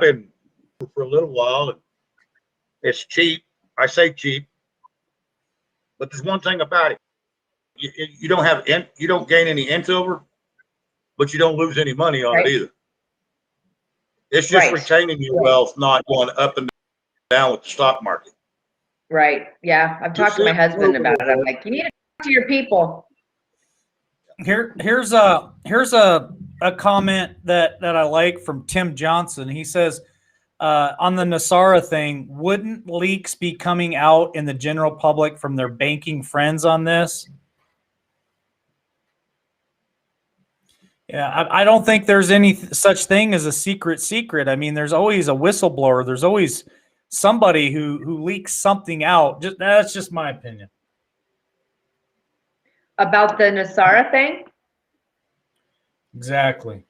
been for a little while, and it's cheap. I say cheap, but there's one thing about it: you don't gain any int over, but you don't lose any money on it either. It's just retaining your wealth, not going up and down with the stock market. Right. Yeah. I've talked to my husband about it. I'm like, you need to talk to your people. Here's a comment that I like from Tim Johnson. He says, on the NESARA thing, wouldn't leaks be coming out in the general public from their banking friends on this? Yeah, I don't think there's any such thing as a secret. I mean, there's always a whistleblower. There's always somebody who leaks something out. That's just my opinion. About the NESARA thing? Exactly.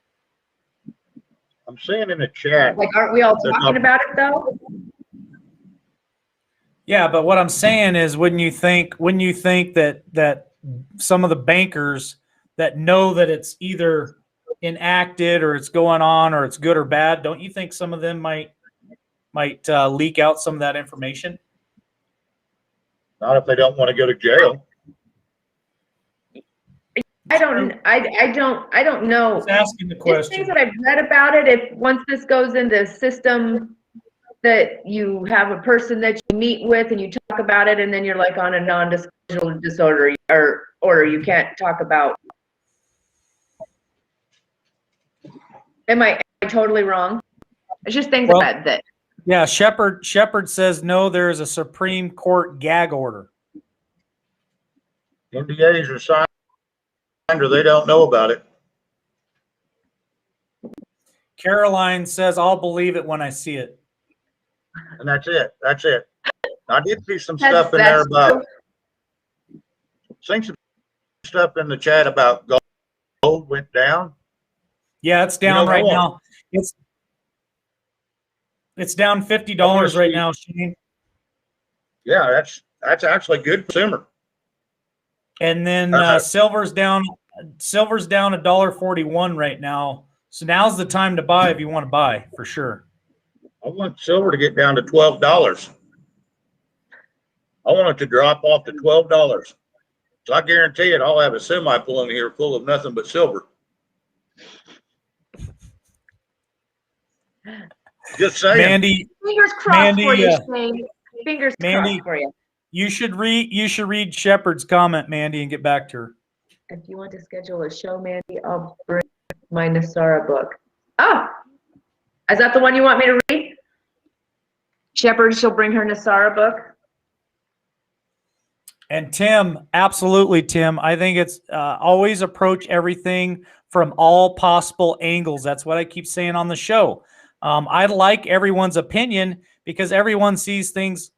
I'm saying in the chat. Like, aren't we all talking about it though? Yeah, but what I'm saying is, wouldn't you think that some of the bankers that know that it's either enacted or it's going on or it's good or bad, don't you think some of them might leak out some of that information? Not if they don't want to go to jail. I don't know. Just asking the It's question. things that I've read about it. If once this goes into a system that you have a person that you meet with and you talk about it, and then you're like on a non-disclosure disorder or you can't talk about. Am I totally wrong? It's just things that. Yeah, Shepard says no. There is a Supreme Court gag order. NDAs are signed or they don't know about it. Caroline says, "I'll believe it when I see it." And that's it. I did see some stuff in there about. Seeing some stuff in the chat about gold went down. Yeah, it's down right now. It's down $50 right now, Shane. Yeah, that's actually good consumer. And then silver's down $1.41 right now. So now's the time to buy if you want to buy, for sure. I want silver to get down to $12. I want it to drop off to $12. So I guarantee it, I'll have a semi pull in here full of nothing but silver. Just saying. Mandy, fingers crossed for you, Shane. Fingers crossed for you. You should read Shepard's comment, Mandy, and get back to her. If you want to schedule a show, Mandy, I'll bring my NESARA book. Oh, is that the one you want me to read? Shepard, she'll bring her NESARA book. And Tim, absolutely, Tim. I think it's always approach everything from all possible angles. That's what I keep saying on the show. I like everyone's opinion because everyone sees things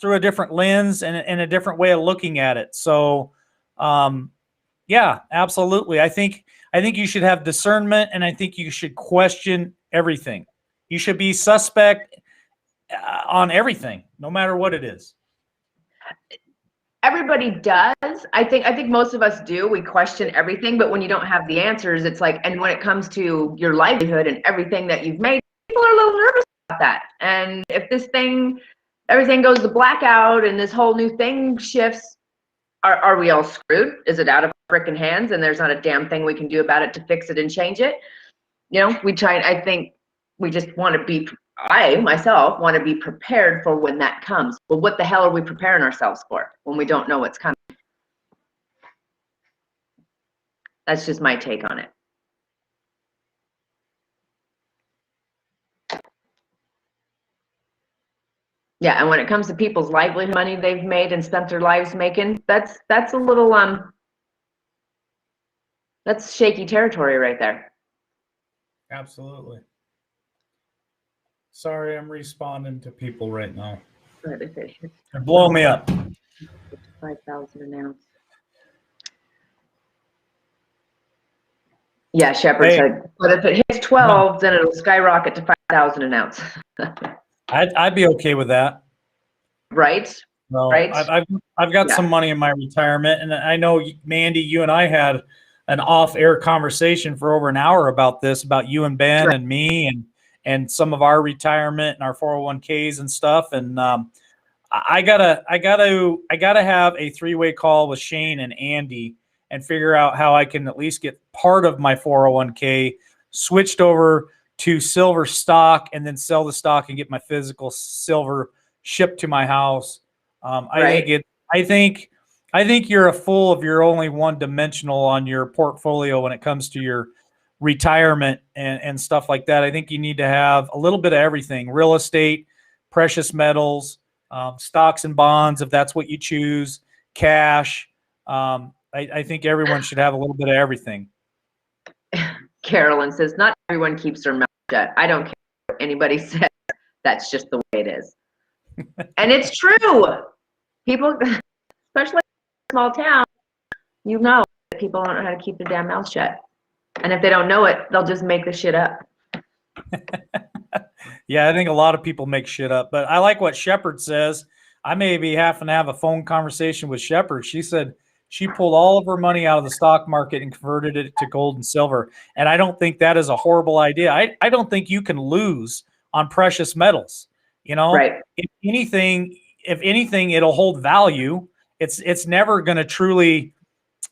through a different lens and a different way of looking at it. So, yeah, absolutely. I think you should have discernment, and I think you should question everything. You should be suspect on everything, no matter what it is. Everybody does. I think most of us do. We question everything, but when you don't have the answers, it's like, and when it comes to your livelihood and everything that you've made, people are a little nervous about that. And if everything goes to blackout and this whole new thing shifts, are we all screwed? Is it out of frickin' hands and there's not a damn thing we can do about it to fix it and change it? I think we just want to be, I myself want to be prepared for when that comes. But what the hell are we preparing ourselves for when we don't know what's coming? That's just my take on it. Yeah, and when it comes to people's livelihood, money they've made and spent their lives making, that's a little that's shaky territory right there. Absolutely. Sorry, I'm responding to people right now. But if it hits They're blowing me up. 5,000 an ounce. Yeah, Shepard Hey. said, but if it hits 12, then it'll skyrocket to 5,000 an ounce. I'd be okay with that. Right? No, Right? I've got Yeah. some money in my retirement, and I know, Mandy, you and I had an off-air conversation for over an hour about this, about you and Ben Right. and me and some of our retirement and our 401ks and stuff. And I gotta have a three-way call with Shane and Andy and figure out how I can at least get part of my 401k switched over to silver stock and then sell the stock and get my physical silver shipped to my house. Right. I think you're a fool if you're only one dimensional on your portfolio when it comes to your retirement and stuff like that. I think you need to have a little bit of everything: real estate, precious metals, stocks and bonds, if that's what you choose, cash. I think everyone should have a little bit of everything. Carolyn says, not everyone keeps their mouth shut. I don't care what anybody says. That's just the way it is. And it's true. People, especially in small town, you know that people don't know how to keep their damn mouth shut. And if they don't know it, they'll just make the shit up. Yeah, I think a lot of people make shit up, but I like what Shepard says. I may be having to have a phone conversation with Shepard. She said she pulled all of her money out of the stock market and converted it to gold and silver. And I don't think that is a horrible idea. I don't think you can lose on precious metals. You know, Right. if anything, it'll hold value. It's never going to truly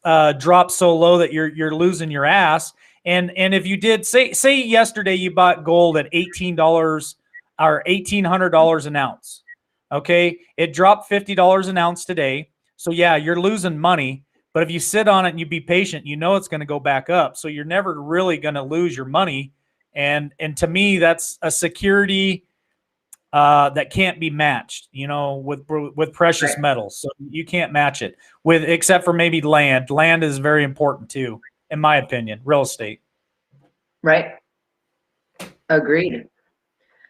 drop so low that you're losing your ass. And if you did say yesterday you bought gold at $18 or $1,800 an ounce, okay, it dropped $50 an ounce today. So yeah, you're losing money. But if you sit on it and you be patient, you know it's going to go back up. So you're never really going to lose your money. And to me, that's a security that can't be matched, you know, with precious metals. So you can't match it except for maybe land. Land is very important too, in my opinion, real estate. Right. Agreed.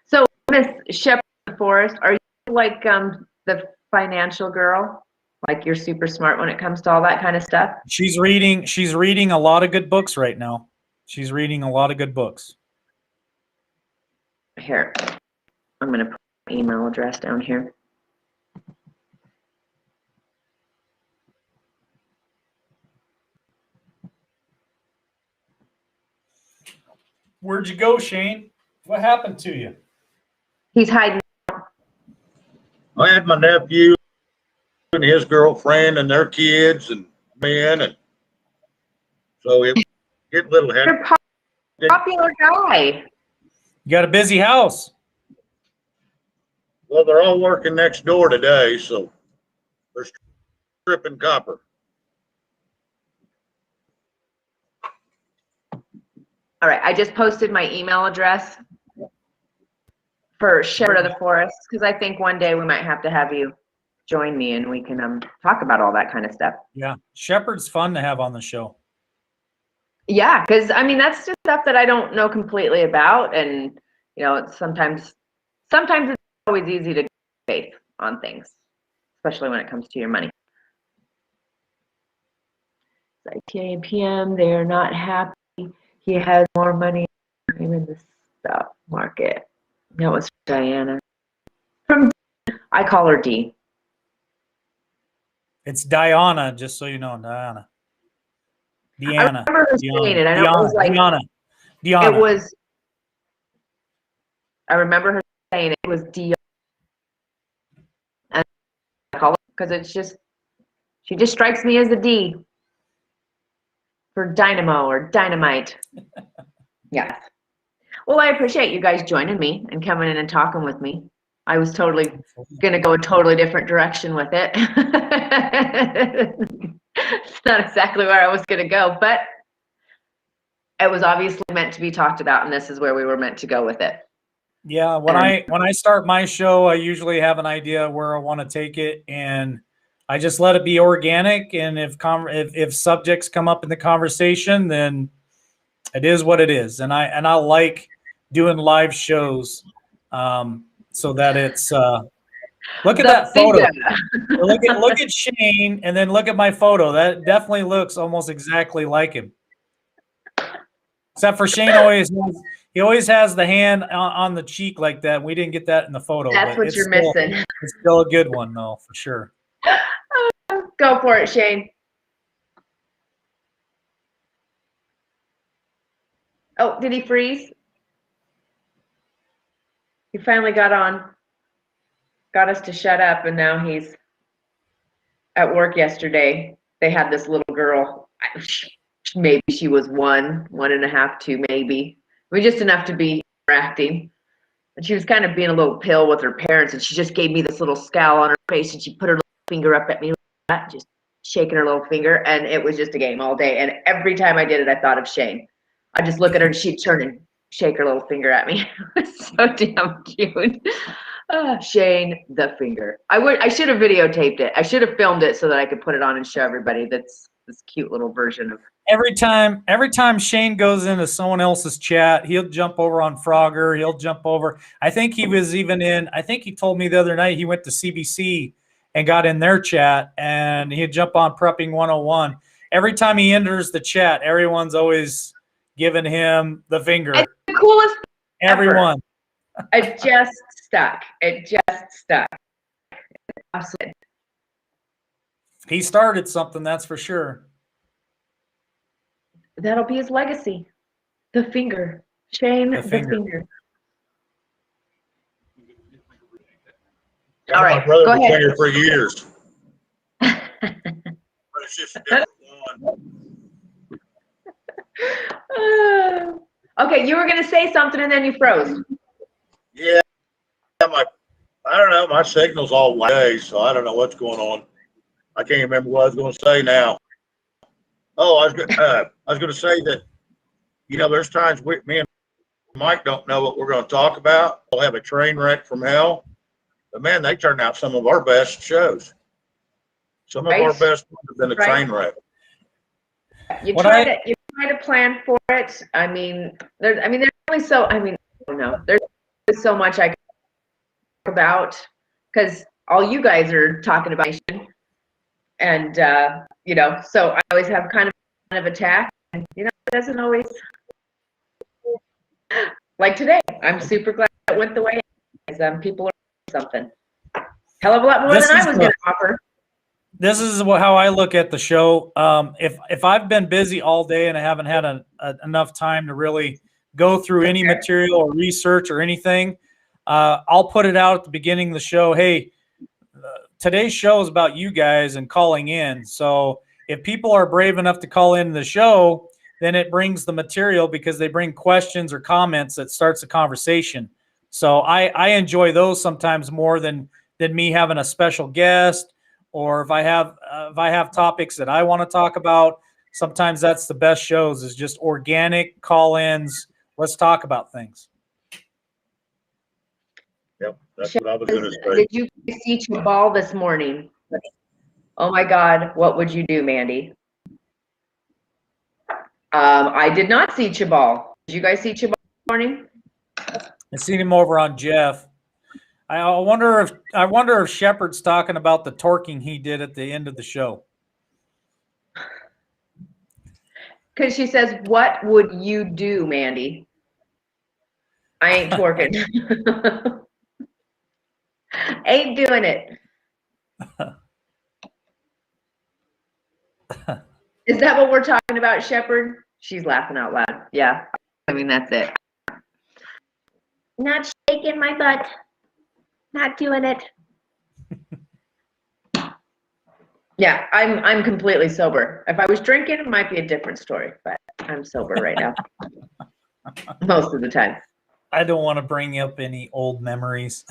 So, Miss Shepard Forrest, are you like the financial girl? Like you're super smart when it comes to all that kind of stuff? She's reading a lot of good books right now. She's reading a lot of good books. Here, I'm going to put my email address down here. Where'd you go, Shane? What happened to you? He's hiding. I had my nephew and his girlfriend and their kids and men, and so it get a little heavy. You're a popular guy. You got a busy house. Well, they're all working next door today, so they're stripping copper. All right, I just posted my email address for Shepard of the Forest because I think one day we might have to have you join me and we can talk about all that kind of stuff. Yeah, Shepard's fun to have on the show. Yeah, because I mean that's just stuff that I don't know completely about, and you know sometimes it's always easy to get faith on things, especially when it comes to your money. It's like JPM, they're not happy. He has more money in the stock market. That was Diana. I call her D. It's Diana, just so you know, Diana. I remember her saying it. I know it was like Diana. It was. I remember her saying it was D. And I call it because it's just she just strikes me as a D for dynamo or dynamite. Yeah. Well, I appreciate you guys joining me and coming in and talking with me. I was totally going to go a totally different direction with it. It's not exactly where I was going to go, but it was obviously meant to be talked about, and this is where we were meant to go with it. Yeah, when I start my show, I usually have an idea where I want to take it, and I just let it be organic. And if subjects come up in the conversation, then it is what it is. And I like doing live shows so that it's look at The that photo. finger. Look at Shane, and then look at my photo. That definitely looks almost exactly like him. Except for Shane always has the hand on the cheek like that. We didn't get that in the photo. That's what you're missing. It's still a good one, though, for sure. Go for it, Shane. Oh, did he freeze? He finally got us to shut up, and now he's at work yesterday. They had this little girl. Maybe she was 1.5, 2, maybe. I mean, just enough to be interacting. And she was kind of being a little pill with her parents, and she just gave me this little scowl on her face, and she put her little finger up at me, just shaking her little finger, and it was just a game all day. And every time I did it, I thought of Shane. I'd just look at her, and she'd turn and shake her little finger at me. It was so damn cute. Shane the finger. I should have videotaped it. I should have filmed it so that I could put it on and show everybody that's this cute little version of. Every time Shane goes into someone else's chat, he'll jump over on Frogger. He'll jump over. I think he was even in. I think he told me the other night he went to CBC and got in their chat, and he'd jump on Prepping 101. Every time he enters the chat, everyone's always giving him the finger. It's the coolest. Everyone. It just stuck. It just stuck. Awesome. He started something, that's for sure. That'll be his legacy. The finger. Shane the finger. All right, My brother go was ahead. here for years. But it's just a different one. Okay, you were going to say something and then you froze. Yeah, I don't know. My signal's all way, so I don't know what's going on. I can't remember what I was going to say now. Oh, I was going to say that, there's times me and Mike don't know what we're going to talk about. We'll have a train wreck from hell. But man, they turned out some of our best shows. Some of our best ones have been a train wreck. You try to plan for it. There's only so. I don't know. There's so much I can talk about because all you guys are talking about, and so I always have kind of attack, and it doesn't always. Like today, I'm super glad it went the way it is. People are something. Hell of a lot more than I was going to offer. This is how I look at the show. If I've been busy all day and I haven't had enough time to really go through any material or research or anything, I'll put it out at the beginning of the show. Hey, today's show is about you guys and calling in. So if people are brave enough to call in the show, then it brings the material because they bring questions or comments that starts a conversation. So I enjoy those sometimes more than me having a special guest, or if I have topics that I want to talk about. Sometimes that's the best shows, is just organic call-ins. Let's talk about things. Yep, that's what I was going to say. Did you see Chabal this morning? Oh my God, what would you do, Mandy? I did not see Chabal. Did you guys see Chabal this morning? I seen him over on Jeff. I wonder if Shepard's talking about the torquing he did at the end of the show. Because she says, "What would you do, Mandy?" I ain't torquing. Ain't doing it. Is that what we're talking about, Shepard? She's laughing out loud. Yeah, that's it. Not shaking my butt. Not doing it. Yeah, I'm completely sober. If I was drinking, it might be a different story, but I'm sober right now. Most of the time. I don't want to bring up any old memories.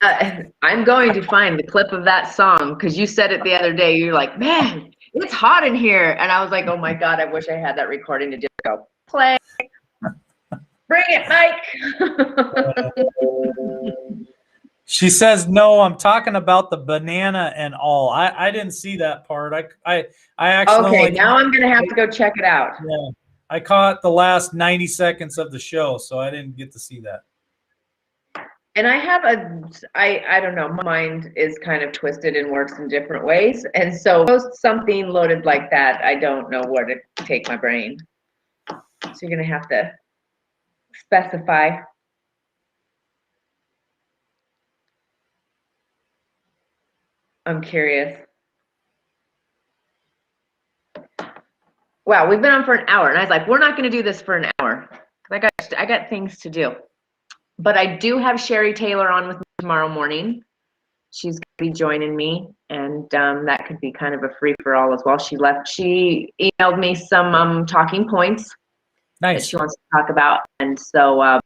I'm going to find the clip of that song because you said it the other day. You're like, man, it's hot in here. And I was like, oh my God, I wish I had that recording to just go play. Bring it, Mike. She says, no, I'm talking about the banana and all. I didn't see that part. I actually. Okay, now I'm going to have to go check it out. Yeah, I caught the last 90 seconds of the show, so I didn't get to see that. And I have I don't know, my mind is kind of twisted and works in different ways. And so post something loaded like that, I don't know where to take my brain. So you're gonna have to specify. I'm curious. Wow, we've been on for an hour, and I was like, we're not gonna do this for an hour. I got things to do. But I do have Sherry Taylor on with me tomorrow morning. She's gonna be joining me, and that could be kind of a free for all as well. She emailed me some talking points that Nice. she wants to talk about, and so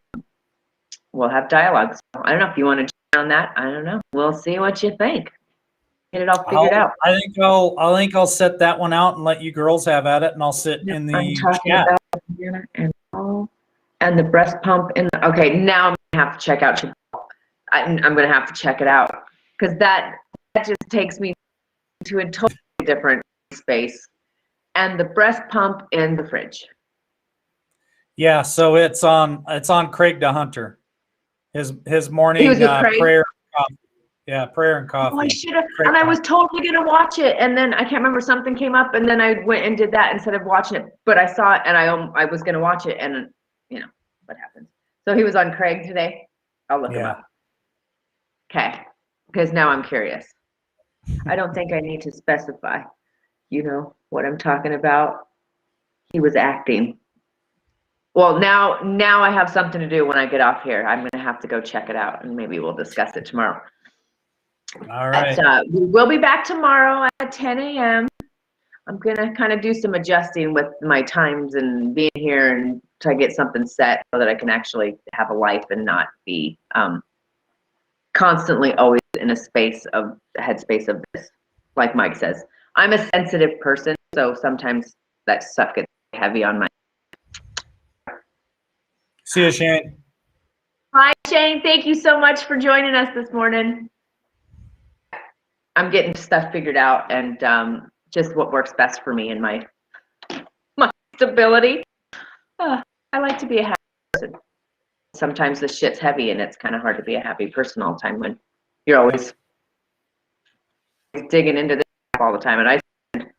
we'll have dialogue. So I don't know if you want to join on that. I don't know. We'll see what you think. Get it all figured out. I think I'll set that one out and let you girls have at it, and I'll sit in the I'm talking chat. about and the breast pump. Okay, now I'm gonna have to check out Chipotle. I'm gonna have to check it out because that just takes me to a totally different space. And the breast pump in the fridge. Yeah, so it's on Craig DeHunter. His morning He was with Craig? prayer. Yeah, prayer and coffee. Oh, I should have, and I was totally gonna watch it, and then I can't remember, something came up, and then I went and did that instead of watching it. But I saw it, and I was gonna watch it, and you know what happens. So he was on Craig today. I'll look him up. Okay, because now I'm curious. I don't think I need to specify, you know, what I'm talking about. He was acting. Well, now I have something to do when I get off here. I'm gonna have to go check it out, and maybe we'll discuss it tomorrow. All right. We will be back tomorrow at 10 a.m. I'm gonna kind of do some adjusting with my times and being here and try to get something set so that I can actually have a life and not be constantly always in a headspace of this. Like Mike says, I'm a sensitive person, so sometimes that stuff gets heavy on my. See you, Shane. Hi, Shane. Thank you so much for joining us this morning. I'm getting stuff figured out and just what works best for me and my stability. I like to be a happy person. Sometimes the shit's heavy and it's kind of hard to be a happy person all the time when you're always digging into this all the time. And I spend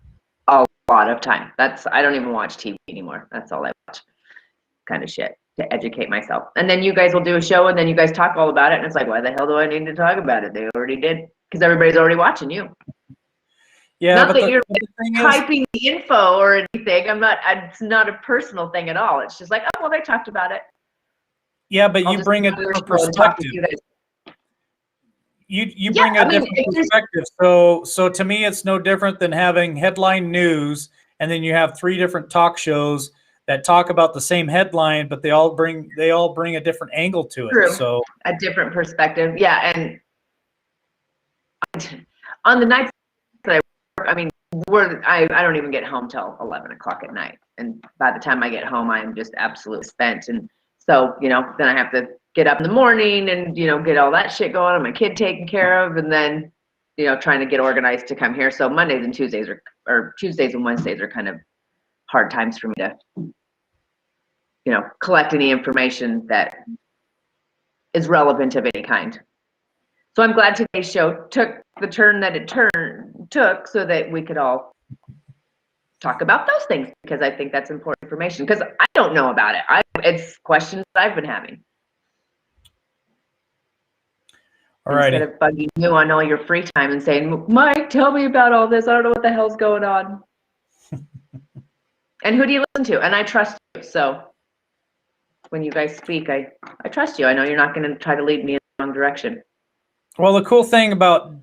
a lot of time. I don't even watch TV anymore. That's all I watch, kind of shit, to educate myself. And then you guys will do a show and then you guys talk all about it. And it's like, why the hell do I need to talk about it? They already did. Because everybody's already watching you. Yeah, not but that you're thing typing the info or anything. It's not a personal thing at all. It's just like, oh, well, they talked about it. Yeah, but you bring a different perspective. You bring a different perspective. So to me, it's no different than having headline news, and then you have 3 different talk shows that talk about the same headline, but they all bring a different angle to it. True. So a different perspective, yeah. And on the nights that I work, I mean, I don't even get home till 11 o'clock at night, and by the time I get home, I am just absolutely spent. And so, you know, then I have to get up in the morning and, you know, get all that shit going on, my kid taken care of, and then, you know, trying to get organized to come here. So Mondays and Tuesdays or Tuesdays and Wednesdays are kind of hard times for me to, you know, collect any information that is relevant of any kind. So I'm glad today's show took the turn that it took so that we could all talk about those things, because I think that's important information, because I don't know about it. It's questions that I've been having. all right. Instead of bugging you on all your free time and saying, Mike, tell me about all this. I don't know what the hell's going on. And who do you listen to? And I trust you. So when you guys speak, I trust you. I know you're not going to try to lead me in the wrong direction. Well, the cool thing about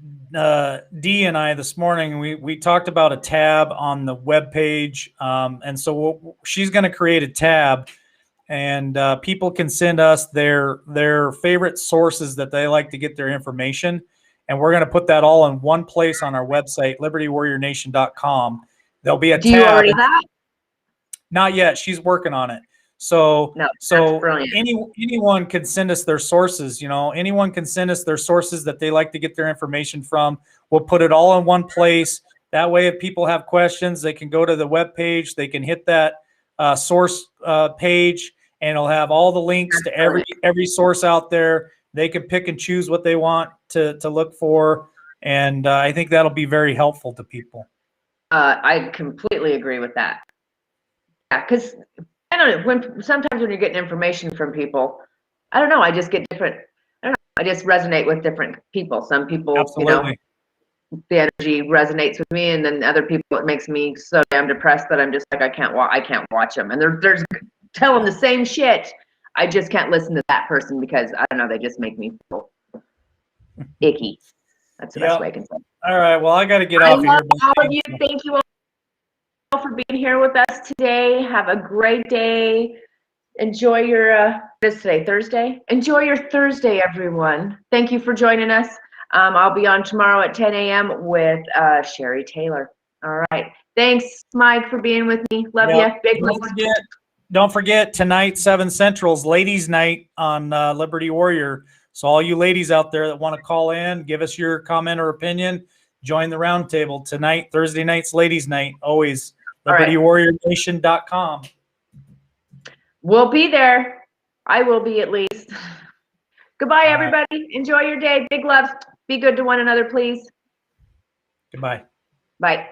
Dee and I this morning, we talked about a tab on the web page, and so she's going to create a tab, and people can send us their favorite sources that they like to get their information, and we're going to put that all in one place on our website, libertywarriornation.com. There'll be a tab. Do you already have that? Not yet. She's working on it. So anyone can send us their sources. You know, anyone can send us their sources that they like to get their information from. We'll put it all in one place. That way, if people have questions, they can go to the web page. They can hit that source page, and it'll have all the links to every source out there. They can pick and choose what they want to look for. And I think that'll be very helpful to people. I completely agree with that. Yeah, because I don't know, sometimes when you're getting information from people, I don't know, I just get different, I don't know, I just resonate with different people. Some people, Absolutely. the energy resonates with me, and then other people, it makes me so damn depressed that I'm just like, I can't watch them. And they're telling the same shit. I just can't listen to that person because I don't know, they just make me feel icky. That's the best way I can say it. All right. Well, I got to get I off love of here. all of you. Thank you all for being here with us today. Have a great day. Enjoy your, this today, Thursday? Enjoy your Thursday, everyone. Thank you for joining us. I'll be on tomorrow at 10 a.m. with Sherry Taylor. All right. Thanks, Mike, for being with me. Love you. Big love. Don't forget tonight, 7 Central's Ladies Night on Liberty Warrior. So all you ladies out there that want to call in, give us your comment or opinion, join the roundtable tonight. Thursday night's Ladies Night. Always LibertyWarriorNation.com. We'll be there. I will be at least. Goodbye, everybody. Enjoy your day. Big loves. Be good to one another, please. Goodbye. Bye.